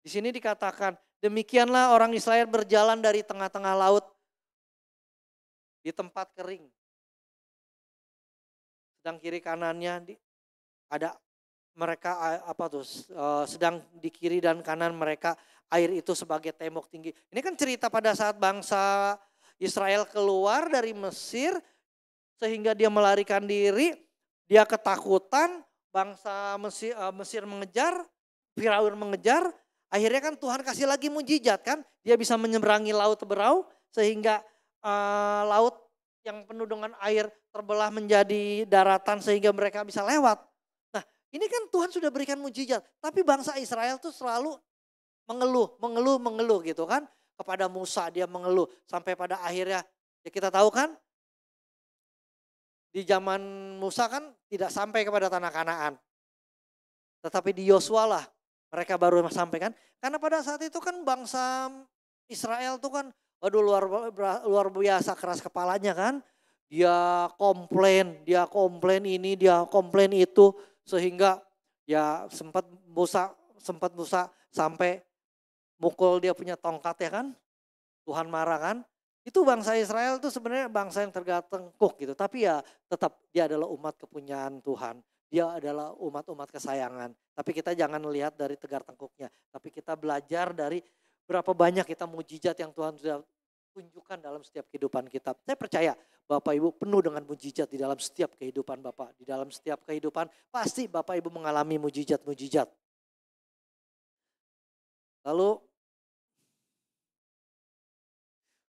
di sini dikatakan, demikianlah orang Israel berjalan dari tengah-tengah laut di tempat kering. Sedang kiri kanannya ada mereka sedang di kiri dan kanan mereka air itu sebagai tembok tinggi. Ini kan cerita pada saat bangsa Israel keluar dari Mesir sehingga dia melarikan diri, dia ketakutan, bangsa Mesir mengejar. Firaun mengejar, akhirnya kan Tuhan kasih lagi mujizat kan. Dia bisa menyeberangi laut berau sehingga laut yang penuh dengan air terbelah menjadi daratan sehingga mereka bisa lewat. Nah ini kan Tuhan sudah berikan mujizat. Tapi bangsa Israel tuh selalu mengeluh gitu kan. Kepada Musa dia mengeluh sampai pada akhirnya ya kita tahu kan. Di zaman Musa kan tidak sampai kepada tanah Kanaan. Tetapi di Yosua lah mereka baru sampai kan. Karena pada saat itu kan bangsa Israel tuh kan waduh luar biasa keras kepalanya kan. Dia komplain ini, dia komplain itu. Sehingga ya sempat Musa sampai mukul dia punya tongkat ya kan. Tuhan marah kan. Itu bangsa Israel itu sebenarnya bangsa yang tergantengkuk gitu. Tapi ya tetap dia adalah umat kepunyaan Tuhan. Dia adalah umat-umat kesayangan. Tapi kita jangan lihat dari tegar tengkuknya. Tapi kita belajar dari berapa banyak kita mujizat yang Tuhan sudah tunjukkan dalam setiap kehidupan kita. Saya percaya Bapak Ibu penuh dengan mujizat di dalam setiap kehidupan Bapak. Di dalam setiap kehidupan pasti Bapak Ibu mengalami mujizat-mujizat. Lalu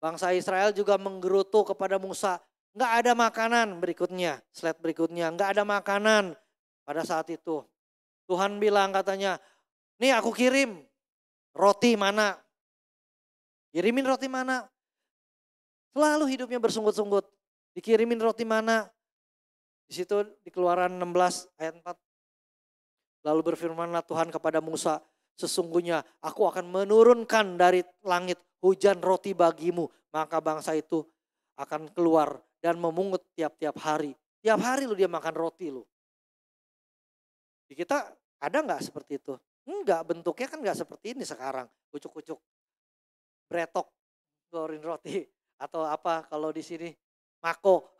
bangsa Israel juga menggerutu kepada Musa. Nggak ada makanan berikutnya. Slide berikutnya. Nggak ada makanan pada saat itu. Tuhan bilang katanya, nih aku kirim roti mana. Kirimin roti mana. Selalu hidupnya bersungut-sungut. Dikirimin roti mana. Di situ di Keluaran 16 ayat 4. Lalu berfirmanlah Tuhan kepada Musa, sesungguhnya aku akan menurunkan dari langit hujan roti bagimu. Maka bangsa itu akan keluar dan memungut tiap-tiap hari. Tiap hari lu dia makan roti lu. Di kita ada nggak seperti itu? Enggak, bentuknya kan nggak seperti ini sekarang. Kucuk-kucuk, bretok, goreng roti. Atau apa kalau di sini, mako.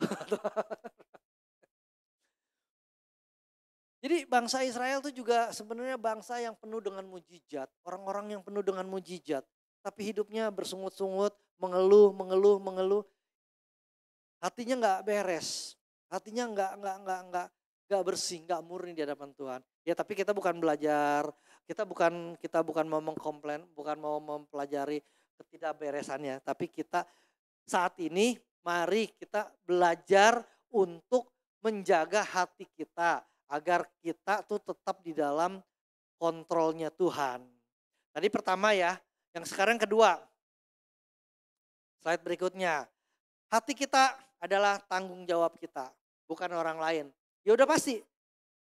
Jadi bangsa Israel itu juga sebenarnya bangsa yang penuh dengan mujizat. Orang-orang yang penuh dengan mujizat. Tapi hidupnya bersungut-sungut, mengeluh. Hatinya nggak beres. Hatinya nggak bersih, nggak murni di hadapan Tuhan. Ya tapi kita bukan belajar, kita bukan mau mengkomplain, bukan mau mempelajari ketidakberesannya. Tapi kita saat ini mari kita belajar untuk menjaga hati kita. Agar kita tuh tetap di dalam kontrolnya Tuhan. Tadi pertama ya, yang sekarang kedua. Slide berikutnya. Hati kita adalah tanggung jawab kita, bukan orang lain. Ya udah pasti.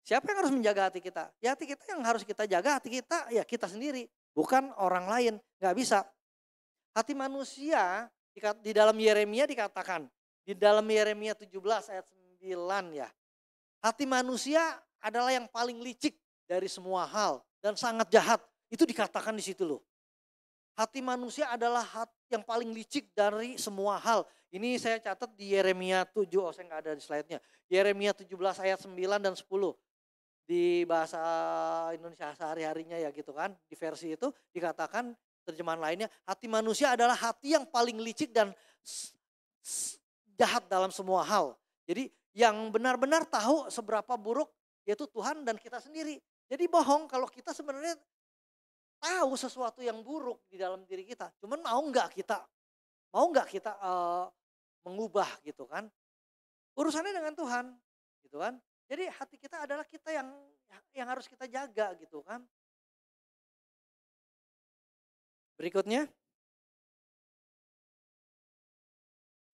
Siapa yang harus menjaga hati kita? Ya hati kita yang harus kita jaga, hati kita ya kita sendiri, bukan orang lain. Gak bisa. Hati manusia di dalam Yeremia dikatakan, di dalam Yeremia 17 ayat 9 ya. Hati manusia adalah yang paling licik dari semua hal dan sangat jahat. Itu dikatakan di situ loh. Hati manusia adalah hati yang paling licik dari semua hal. Ini saya catat di Yeremia 7, saya nggak ada di slide-nya. Yeremia 17 ayat 9 dan 10. Di bahasa Indonesia sehari-harinya ya gitu kan. Di versi itu dikatakan terjemahan lainnya. Hati manusia adalah hati yang paling licik dan jahat dalam semua hal. Jadi yang benar-benar tahu seberapa buruk yaitu Tuhan dan kita sendiri. Jadi bohong kalau kita sebenarnya tahu sesuatu yang buruk di dalam diri kita. Cuman mau nggak kita mengubah gitu kan. Urusannya dengan Tuhan gitu kan. Jadi hati kita adalah kita yang harus kita jaga gitu kan. Berikutnya.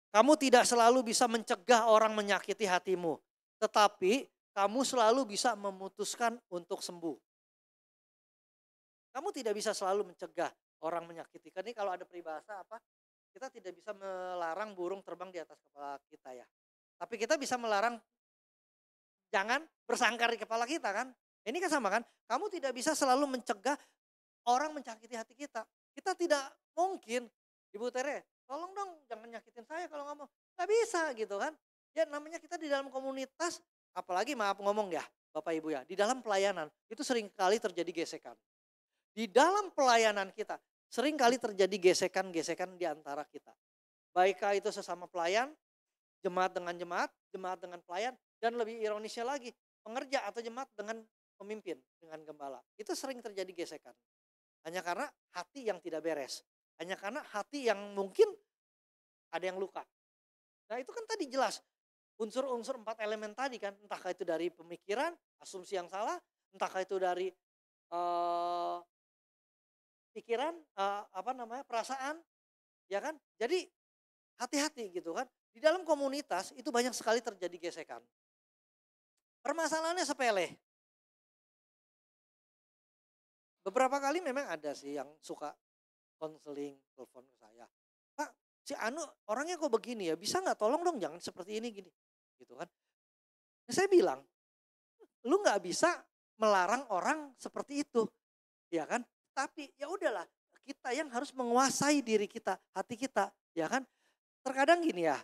Kamu tidak selalu bisa mencegah orang menyakiti hatimu. Tetapi kamu selalu bisa memutuskan untuk sembuh. Kamu tidak bisa selalu mencegah orang menyakiti. Karena kalau ada peribahasa apa? Kita tidak bisa melarang burung terbang di atas kepala kita ya. Tapi kita bisa melarang jangan bersangkar di kepala kita kan. Ini kan sama kan. Kamu tidak bisa selalu mencegah orang menyakiti hati kita. Kita tidak mungkin, Ibu Tere, tolong dong jangan nyakitin saya kalau ngomong. Gak bisa gitu kan. Ya namanya kita di dalam komunitas, apalagi maaf ngomong ya Bapak Ibu ya. Di dalam pelayanan itu sering kali terjadi gesekan. Di dalam pelayanan kita sering kali terjadi gesekan-gesekan di antara kita. Baikkah itu sesama pelayan, jemaat dengan pelayan. Dan lebih ironisnya lagi, pengerja atau jemaat dengan pemimpin, dengan gembala. Itu sering terjadi gesekan. Hanya karena hati yang tidak beres. Hanya karena hati yang mungkin ada yang luka. Nah itu kan tadi jelas. Unsur-unsur 4 elemen tadi kan. Entahkah itu dari pemikiran, asumsi yang salah. Entahkah itu dari pikiran, perasaan. Ya kan. Jadi hati-hati gitu kan. Di dalam komunitas itu banyak sekali terjadi gesekan. Permasalahannya sepele. Beberapa kali memang ada sih yang suka konseling, telepon ke saya. Pak, si Anu orangnya kok begini ya, bisa nggak tolong dong jangan seperti ini gini. Gitu kan. Nah, saya bilang, lu nggak bisa melarang orang seperti itu. Ya kan. Tapi ya udahlah, kita yang harus menguasai diri kita, hati kita, ya kan? Terkadang gini ya,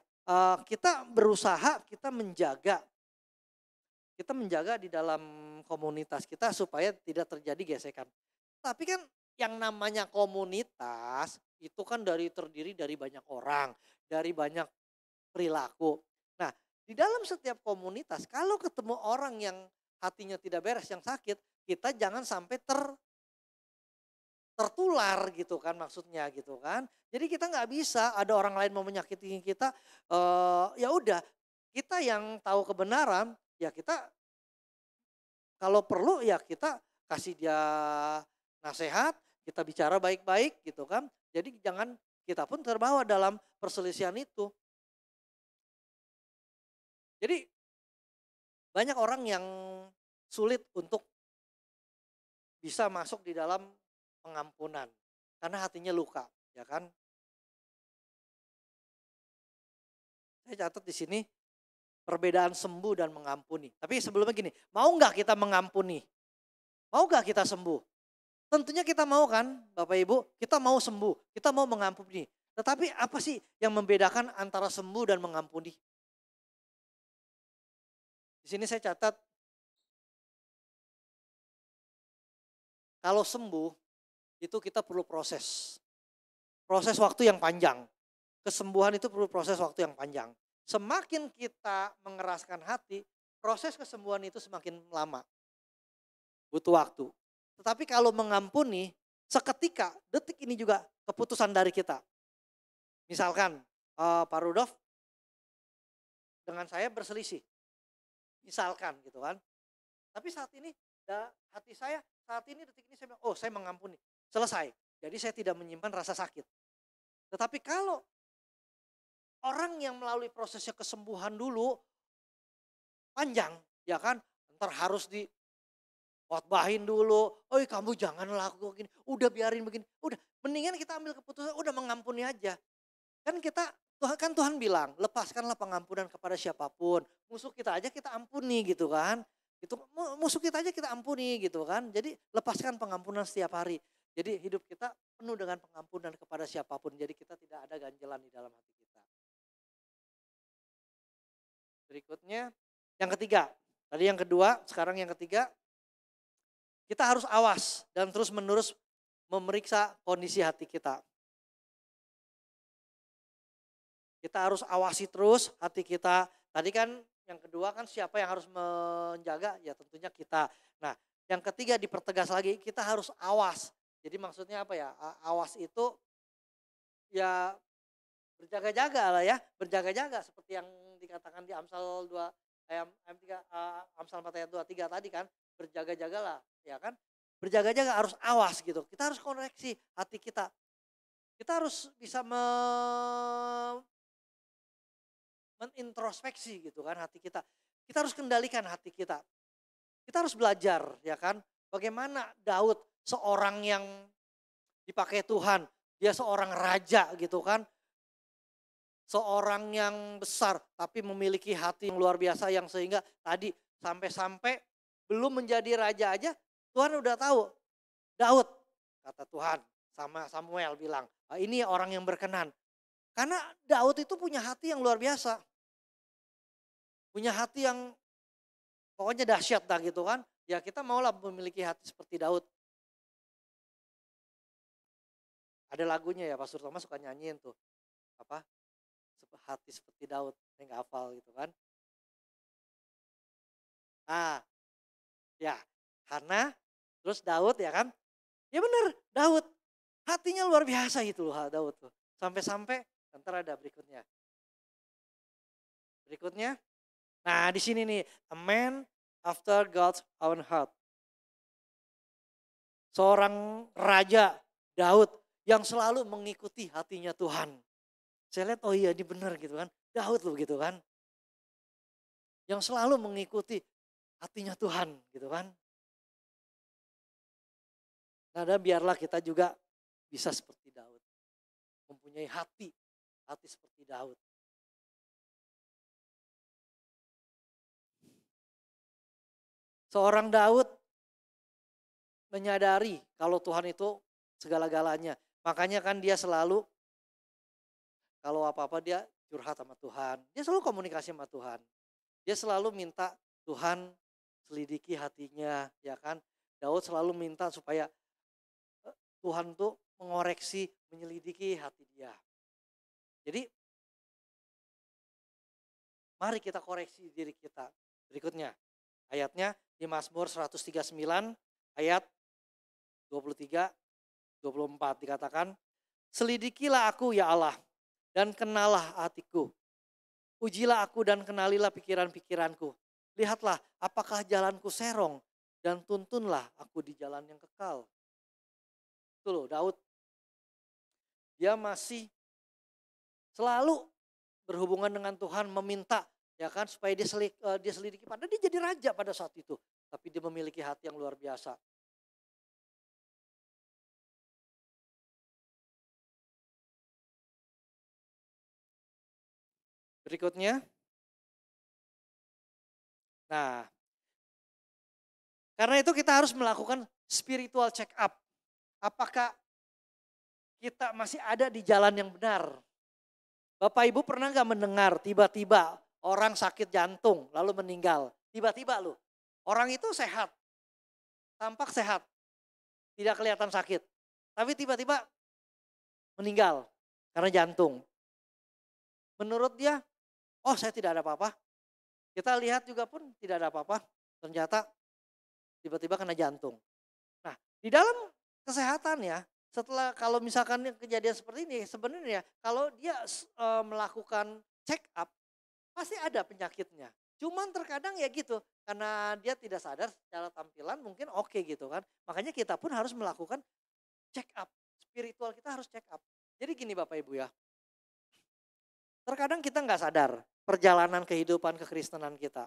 kita berusaha, kita menjaga di dalam komunitas kita supaya tidak terjadi gesekan. Tapi kan yang namanya komunitas itu kan terdiri dari banyak orang, dari banyak perilaku. Nah, di dalam setiap komunitas kalau ketemu orang yang hatinya tidak beres, yang sakit, kita jangan sampai tertular gitu kan, maksudnya gitu kan. Jadi kita nggak bisa ada orang lain mau menyakiti kita, ya udah kita yang tahu kebenaran ya kita kalau perlu ya kita kasih dia nasihat, kita bicara baik-baik gitu kan. Jadi jangan kita pun terbawa dalam perselisihan itu. Jadi banyak orang yang sulit untuk bisa masuk di dalam pengampunan karena hatinya luka, ya kan? Saya catat di sini perbedaan sembuh dan mengampuni. Tapi sebelumnya gini, mau nggak kita mengampuni? Mau nggak kita sembuh? Tentunya kita mau kan, Bapak Ibu, kita mau sembuh, kita mau mengampuni. Tetapi apa sih yang membedakan antara sembuh dan mengampuni? Di sini saya catat, kalau sembuh itu kita perlu proses waktu yang panjang. Kesembuhan itu perlu proses waktu yang panjang. Semakin kita mengeraskan hati, proses kesembuhan itu semakin lama. Butuh waktu. Tetapi kalau mengampuni, seketika, detik ini juga keputusan dari kita. Misalkan Pak Rudolf dengan saya berselisih. Misalkan gitu kan. Tapi saat ini hati saya, saat ini detik ini saya bilang, oh saya mengampuni. Selesai. Jadi saya tidak menyimpan rasa sakit. Tetapi kalau orang yang melalui prosesnya kesembuhan dulu panjang, ya kan? Ntar harus khotbahin dulu, oi kamu jangan lakukan gini, udah biarin begini, udah mendingan kita ambil keputusan, udah mengampuni aja. Kan Tuhan bilang, lepaskanlah pengampunan kepada siapapun, musuh kita aja kita ampuni gitu kan. Itu musuh kita aja kita ampuni gitu kan. Jadi lepaskan pengampunan setiap hari. Jadi hidup kita penuh dengan pengampunan kepada siapapun. Jadi kita tidak ada ganjelan di dalam hati kita. Berikutnya yang ketiga. Tadi yang kedua, sekarang yang ketiga. Kita harus awas dan terus menerus memeriksa kondisi hati kita. Kita harus awasi terus hati kita. Tadi kan yang kedua kan siapa yang harus menjaga? Ya tentunya kita. Nah yang ketiga dipertegas lagi, kita harus awas. Jadi maksudnya apa ya? Awas itu ya berjaga-jaga lah ya. Berjaga-jaga seperti yang dikatakan di Amsal 4 ayat 23 tadi kan. Berjaga-jagalah, ya kan? Berjaga-jaga harus awas gitu. Kita harus koreksi hati kita. Kita harus bisa menintrospeksi gitu kan hati kita. Kita harus kendalikan hati kita. Kita harus belajar, ya kan? Bagaimana Daud, seorang yang dipakai Tuhan, dia seorang raja gitu kan? Seorang yang besar tapi memiliki hati yang luar biasa yang sehingga tadi sampai-sampai belum menjadi raja aja, Tuhan udah tahu. Daud, kata Tuhan, sama Samuel bilang, ini orang yang berkenan. Karena Daud itu punya hati yang luar biasa. Punya hati yang pokoknya dahsyat dah gitu kan. Ya kita maulah memiliki hati seperti Daud. Ada lagunya ya, Pastor Thomas suka nyanyiin tuh. Apa? Hati seperti Daud, saya nggak hafal gitu kan. Nah, ya, karena terus Daud ya kan, ya benar Daud, hatinya luar biasa gitu loh Daud tuh. Sampai-sampai, ntar ada berikutnya. Nah di sini nih, a man after God's own heart. Seorang raja Daud yang selalu mengikuti hatinya Tuhan. Saya lihat, oh iya ini benar gitu kan, Daud loh gitu kan. Yang selalu mengikuti hatinya Tuhan gitu kan. Nah dan biarlah kita juga bisa seperti Daud. Mempunyai hati seperti Daud. Seorang Daud menyadari kalau Tuhan itu segala-galanya. Makanya kan dia selalu kalau apa-apa dia curhat sama Tuhan. Dia selalu komunikasi sama Tuhan. Dia selalu minta Tuhan selidiki hatinya, ya kan. Daud selalu minta supaya Tuhan tuh mengoreksi, menyelidiki hati dia. Jadi mari kita koreksi diri kita. Berikutnya ayatnya di Mazmur 139 ayat 23, 24 dikatakan, selidikilah aku ya Allah dan kenalah hatiku. Ujilah aku dan kenalilah pikiran-pikiranku. Lihatlah apakah jalanku serong dan tuntunlah aku di jalan yang kekal. Itu loh Daud. Dia masih selalu berhubungan dengan Tuhan, meminta ya kan supaya dia selidiki. Padahal dia jadi raja pada saat itu. Tapi dia memiliki hati yang luar biasa. Berikutnya. Nah, karena itu kita harus melakukan spiritual check up. Apakah kita masih ada di jalan yang benar? Bapak Ibu pernah gak mendengar tiba-tiba orang sakit jantung lalu meninggal? Tiba-tiba loh, orang itu sehat, tampak sehat, tidak kelihatan sakit. Tapi tiba-tiba meninggal karena jantung. Menurut dia, oh saya tidak ada apa-apa. Kita lihat juga pun tidak ada apa-apa. Ternyata tiba-tiba kena jantung. Nah di dalam kesehatan ya, setelah kalau misalkan kejadian seperti ini, sebenarnya kalau dia melakukan check up, pasti ada penyakitnya. Cuman terkadang ya gitu, karena dia tidak sadar secara tampilan mungkin oke gitu kan. Makanya kita pun harus melakukan check up, spiritual kita harus check up. Jadi gini Bapak Ibu ya, terkadang kita nggak sadar perjalanan kehidupan kekristenan kita.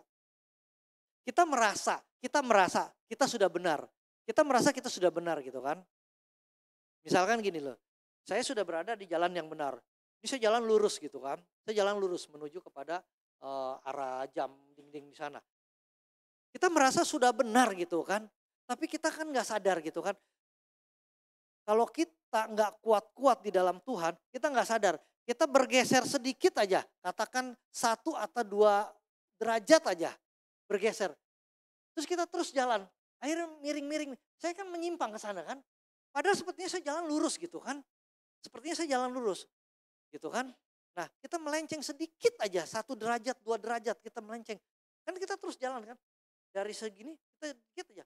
Kita merasa kita sudah benar. Kita merasa kita sudah benar gitu kan. Misalkan gini loh, saya sudah berada di jalan yang benar. Ini saya jalan lurus gitu kan. Saya jalan lurus menuju kepada arah jam dinding di sana. Kita merasa sudah benar gitu kan. Tapi kita kan gak sadar gitu kan. Kalau kita gak kuat-kuat di dalam Tuhan, kita gak sadar. Kita bergeser sedikit aja, katakan 1 atau 2 derajat aja bergeser. Terus kita terus jalan, akhirnya miring-miring. Saya kan menyimpang ke sana kan. Padahal sepertinya saya jalan lurus gitu kan. Sepertinya saya jalan lurus gitu kan. Nah kita melenceng sedikit aja, 1 derajat, 2 derajat kita melenceng. Kan kita terus jalan kan. Dari segini kita dikit aja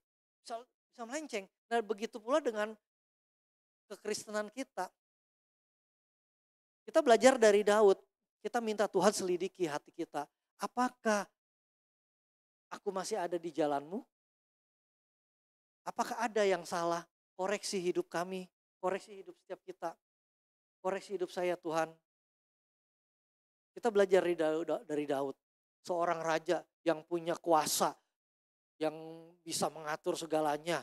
bisa melenceng. Nah begitu pula dengan kekristenan kita. Kita belajar dari Daud, kita minta Tuhan selidiki hati kita. Apakah aku masih ada di jalanmu? Apakah ada yang salah? Koreksi hidup kami, koreksi hidup setiap kita. Koreksi hidup saya Tuhan. Kita belajar dari Daud, seorang raja yang punya kuasa, yang bisa mengatur segalanya,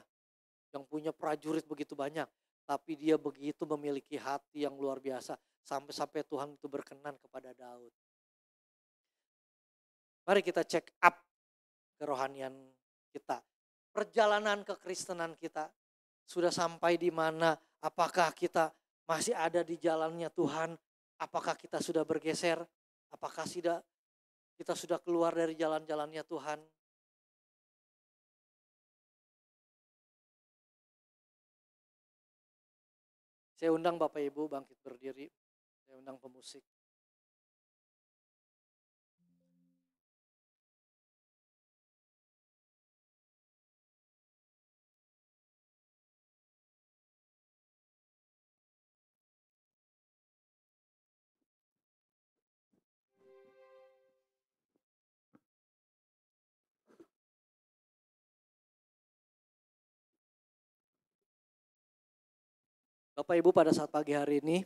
yang punya prajurit begitu banyak. Tapi dia begitu memiliki hati yang luar biasa. Sampai-sampai Tuhan itu berkenan kepada Daud. Mari kita check up kerohanian kita. Perjalanan kekristenan kita sudah sampai di mana? Apakah kita masih ada di jalannya Tuhan? Apakah kita sudah bergeser? Apakah kita sudah keluar dari jalan-jalannya Tuhan? Saya undang Bapak Ibu bangkit berdiri. Saya undang pemusik. Bapak Ibu pada saat pagi hari ini,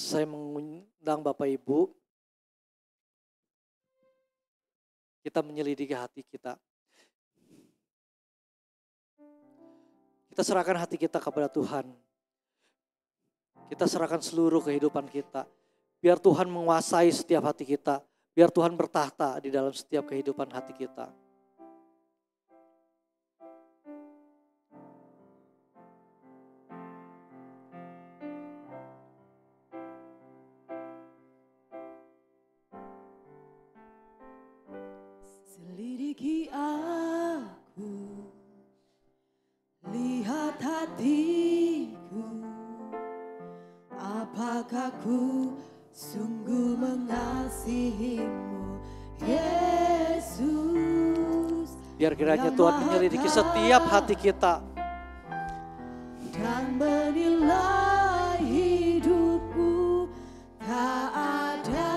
saya mengundang Bapak Ibu, kita menyelidiki hati kita. Kita serahkan hati kita kepada Tuhan. Kita serahkan seluruh kehidupan kita. Biar Tuhan menguasai setiap hati kita. Biar Tuhan bertahta di dalam setiap kehidupan hati kita. sungguh mengasihimu Yesus. Biar kiranya Tuhan menyelidiki setiap hati kita. Dan menilai hidupku, tak ada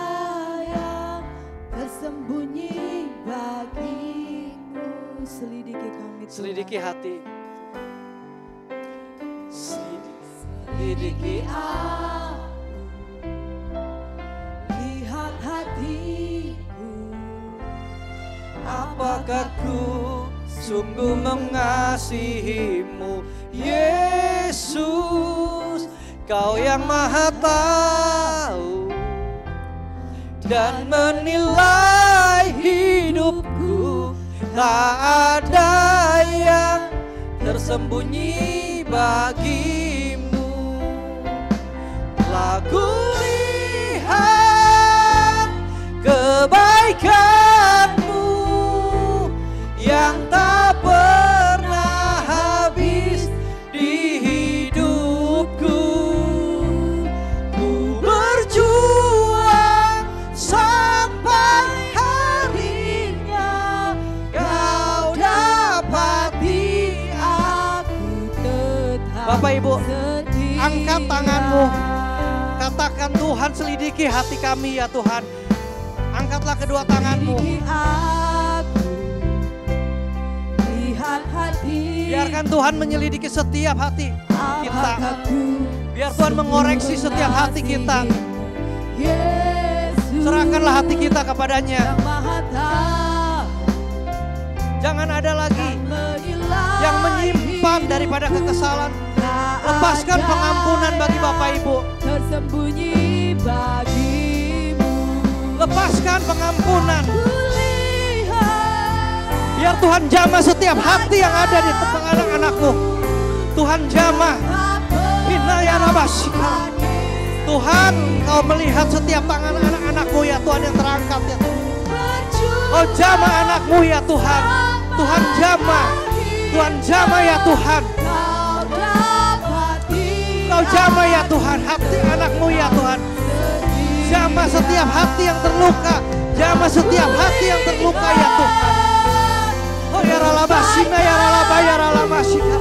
yang tersembunyi bagimu. Selidiki kami Tuhan. Selidiki hati. Selidiki aku, lihat hatiku. apakah ku sungguh mengasihimu Yesus. Kau yang maha tahu dan menilai hidupku, tak ada yang tersembunyi bagimu. Telah kulihat kebaikanmu yang tak pernah habis di hidupku. Ku berjuang sampai harinya kau dapati aku tetap. Bapak Ibu, angkat tanganmu. Katakan, Tuhan selidiki hati kami ya Tuhan. Angkatlah kedua tanganmu. Biarkan Tuhan menyelidiki setiap hati kita. Biar Tuhan mengoreksi setiap hati kita. Serahkanlah hati kita kepadanya. Jangan ada lagi yang menyimpan daripada kekesalan. Lepaskan pengampunan bagi Bapak Ibu. Tersembunyi bagimu. Lepaskan pengampunan. Biar Tuhan jamah setiap hati yang ada di tengah anak-anakmu. Tuhan jamah. Tuhan, Kau melihat setiap tangan anak-anakmu ya Tuhan yang terangkat ya Tuhan. Kau jamah anakmu ya Tuhan. Tuhan jamah. Tuhan jamah ya Tuhan. Kau jamah ya Tuhan hati anakmu ya Tuhan. Jamah setiap hati yang terluka. Jamah setiap hati yang terluka ya Tuhan. Oh ya ralabasina ya ralabaya ralamasina.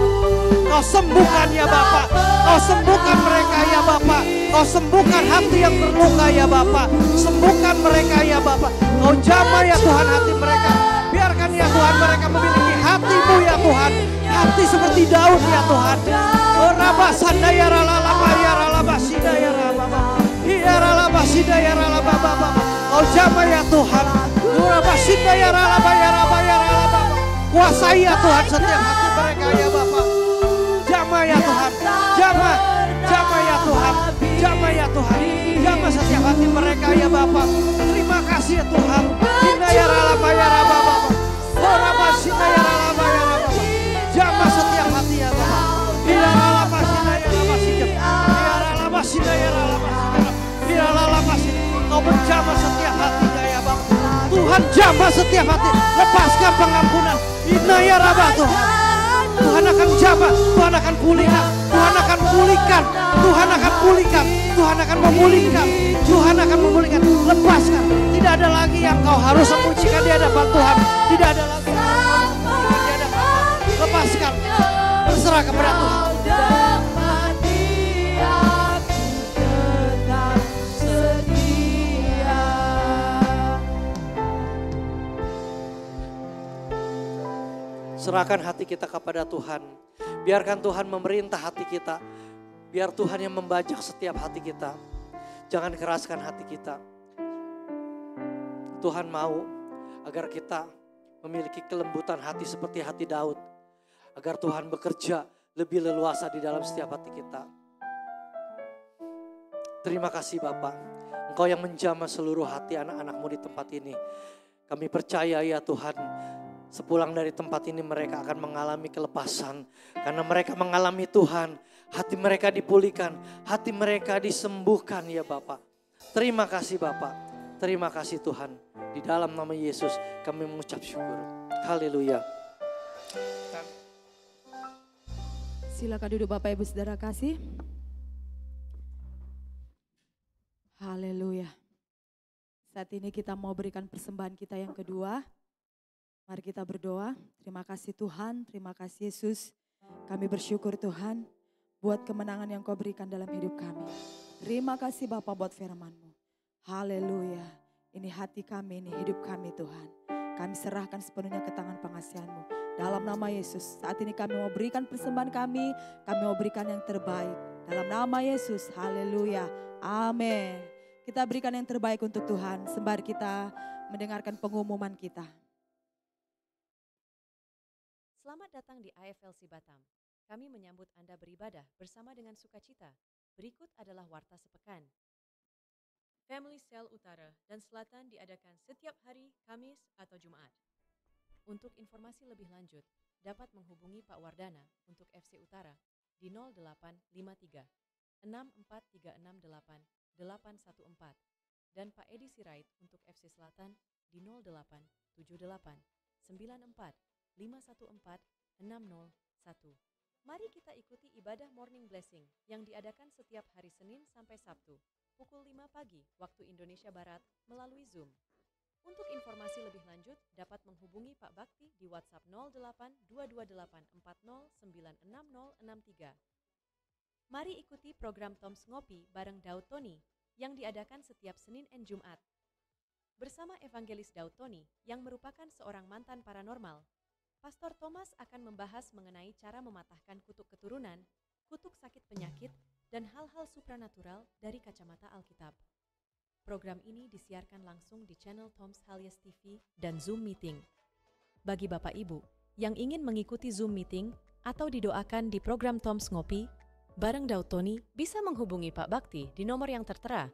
Kau sembuhkan ya Bapa. Kau sembuhkan mereka ya Bapa. Kau sembuhkan hati yang terluka ya Bapa. Sembuhkan mereka ya Bapa. Kau jamah ya Tuhan hati mereka. Biarkan ya Tuhan mereka memiliki hati-Mu ya Tuhan. Hati seperti Daud ya Tuhan. Oh rabasanda ya ralalaba ya ralabasina ya ralababa. Ya ralabasina ya ralababa. Kau jamah ya Tuhan. Oh rabasina ya ralaba ya ralaba ya ralababa. Kuasai ya Tuhan setiap hati mereka ya Bapa. Jamah ya Tuhan. Jamah. Jamah ya Tuhan. Jamah ya Tuhan. Jamah setiap hati mereka ya Bapa. Terima kasih ya Tuhan. Inna ya ralaba ya ralababa. Oh rabasina ya ralaba ya ralababa. Jamah setiap hati ya Bapa. Ila ralabasina ya ralabasina. Ila ralabasina ya ralabasina. Ila ralabasina. Kau menjamah setiap hatinya ya Bapa. Tuhan jamah setiap hati. Lepaskan pengampunan. Inna ya Rabah Tuhan. Tuhan akan jamah. Tuhan akan pulihkan. Tuhan akan pulihkan. Tuhan akan pulihkan. Tuhan akan memulihkan. Tuhan akan memulihkan. Lepaskan. Tidak ada lagi yang kau harus sembunyikan di hadapan Tuhan. Tidak ada lagi yang kau harus sembunyikan di hadapan Tuhan. Lepaskan. Berserah kepada Tuhan. Serahkan hati kita kepada Tuhan. Biarkan Tuhan memerintah hati kita. Biar Tuhan yang membajak setiap hati kita. Jangan keraskan hati kita. Tuhan mau agar kita memiliki kelembutan hati seperti hati Daud. Agar Tuhan bekerja lebih leluasa di dalam setiap hati kita. Terima kasih Bapa. Engkau yang menjamah seluruh hati anak-anak-Mu di tempat ini. Kami percaya ya Tuhan. Sepulang dari tempat ini mereka akan mengalami kelepasan. Karena mereka mengalami Tuhan. Hati mereka dipulihkan. Hati mereka disembuhkan ya Bapak. Terima kasih Bapak. Terima kasih Tuhan. Di dalam nama Yesus kami mengucap syukur. Haleluya. Silakan duduk Bapak Ibu Saudara kasih. Haleluya. Saat ini kita mau berikan persembahan kita yang kedua. Mari kita berdoa. Terima kasih Tuhan, terima kasih Yesus. Kami bersyukur Tuhan buat kemenangan yang Kau berikan dalam hidup kami. Terima kasih Bapa buat firman-Mu. Haleluya. Ini hati kami, ini hidup kami Tuhan. Kami serahkan sepenuhnya ke tangan pengasihan-Mu. Dalam nama Yesus, saat ini kami mau berikan persembahan kami mau berikan yang terbaik. Dalam nama Yesus, haleluya, amin. Kita berikan yang terbaik untuk Tuhan, sembari kita mendengarkan pengumuman kita. Selamat datang di IFLC Batam. Kami menyambut Anda beribadah bersama dengan sukacita. Berikut adalah warta sepekan. Family Cell Utara dan Selatan diadakan setiap hari Kamis atau Jumat. Untuk informasi lebih lanjut, dapat menghubungi Pak Wardana untuk FC Utara di 0853 64368 814 dan Pak Edi Sirait untuk FC Selatan di 0878 94 514 601. Mari kita ikuti ibadah Morning Blessing yang diadakan setiap hari Senin sampai Sabtu pukul 5 pagi waktu Indonesia Barat melalui Zoom. Untuk informasi lebih lanjut dapat menghubungi Pak Bakti di WhatsApp 082284096063. Mari ikuti program Toms Ngopi bareng Daud Tony yang diadakan setiap Senin dan Jumat. Bersama Evangelis Daud Tony yang merupakan seorang mantan paranormal, Pastor Thomas akan membahas mengenai cara mematahkan kutuk keturunan, kutuk sakit penyakit, dan hal-hal supranatural dari kacamata Alkitab. Program ini disiarkan langsung di channel Toms Halias TV dan Zoom Meeting. Bagi Bapak Ibu yang ingin mengikuti Zoom Meeting atau didoakan di program Toms Ngopi, bareng Daud Tony bisa menghubungi Pak Bakti di nomor yang tertera.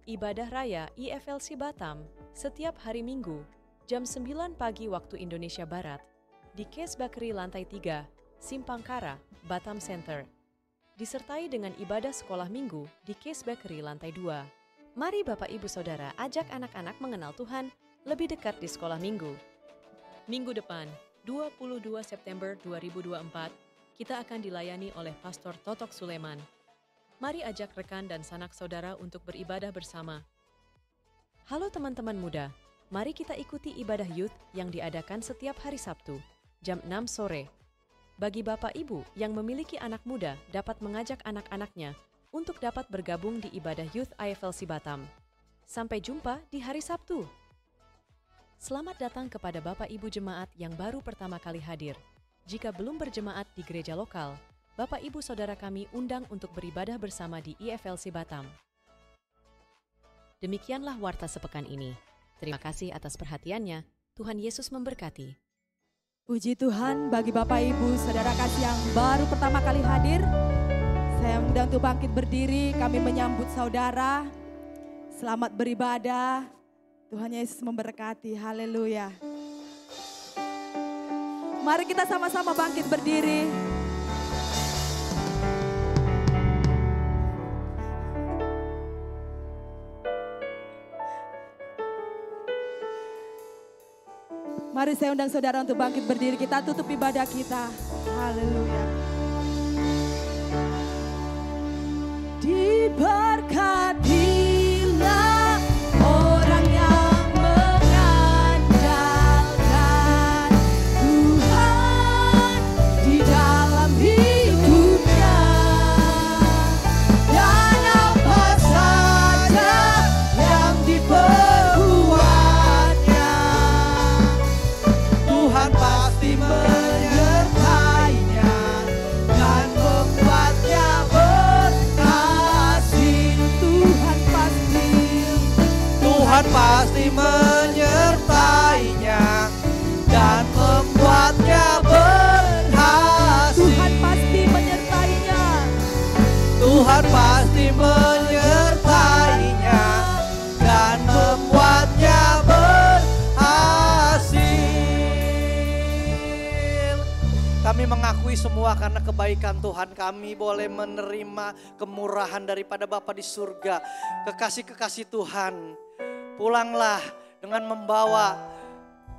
Ibadah Raya IFLC Batam setiap hari Minggu, jam 9 pagi waktu Indonesia Barat, di Case Bakery lantai 3, Simpang Kara, Batam Center. Disertai dengan ibadah sekolah minggu di Case Bakery lantai 2. Mari Bapak Ibu Saudara ajak anak-anak mengenal Tuhan lebih dekat di sekolah minggu. Minggu depan, 22 September 2024, kita akan dilayani oleh Pastor Totok Suleman. Mari ajak rekan dan sanak saudara untuk beribadah bersama. Halo teman-teman muda, mari kita ikuti ibadah youth yang diadakan setiap hari Sabtu, jam 6 sore. Bagi Bapak Ibu yang memiliki anak muda dapat mengajak anak-anaknya untuk dapat bergabung di ibadah Youth IFLC Batam. Sampai jumpa di hari Sabtu. Selamat datang kepada Bapak Ibu Jemaat yang baru pertama kali hadir. Jika belum berjemaat di gereja lokal, Bapak Ibu Saudara kami undang untuk beribadah bersama di IFLC Batam. Demikianlah warta sepekan ini. Terima kasih atas perhatiannya. Tuhan Yesus memberkati. Puji Tuhan bagi Bapak Ibu Saudara kasih yang baru pertama kali hadir. Saya undang untuk bangkit berdiri, kami menyambut saudara. Selamat beribadah. Tuhan Yesus memberkati, haleluya. Mari kita sama-sama bangkit berdiri. Mari saya undang saudara untuk bangkit berdiri, kita tutup ibadah kita. Haleluya. Diberkatilah orang yang mengandalkan Tuhan di dalam hidupnya. Dan apa saja yang diperbuatnya, Tuhan pasti menyertainya dan membuatnya Tuhan pasti menyertainya dan membuatnya berhasil. Tuhan pasti menyertainya. Tuhan pasti menyertainya dan membuatnya berhasil. Kami mengakui semua karena kebaikan Tuhan, kami boleh menerima kemurahan daripada Bapa di surga. Kekasih-kekasih Tuhan, pulanglah dengan membawa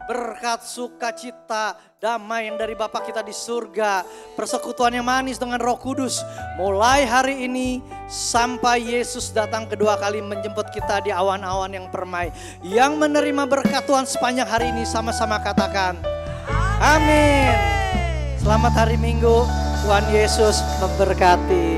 berkat, sukacita, damai yang dari Bapa kita di surga, persekutuan yang manis dengan Roh Kudus, mulai hari ini sampai Yesus datang kedua kali menjemput kita di awan-awan yang permai. Yang menerima berkat Tuhan sepanjang hari ini sama-sama katakan, amin. Selamat hari Minggu, Tuhan Yesus memberkati.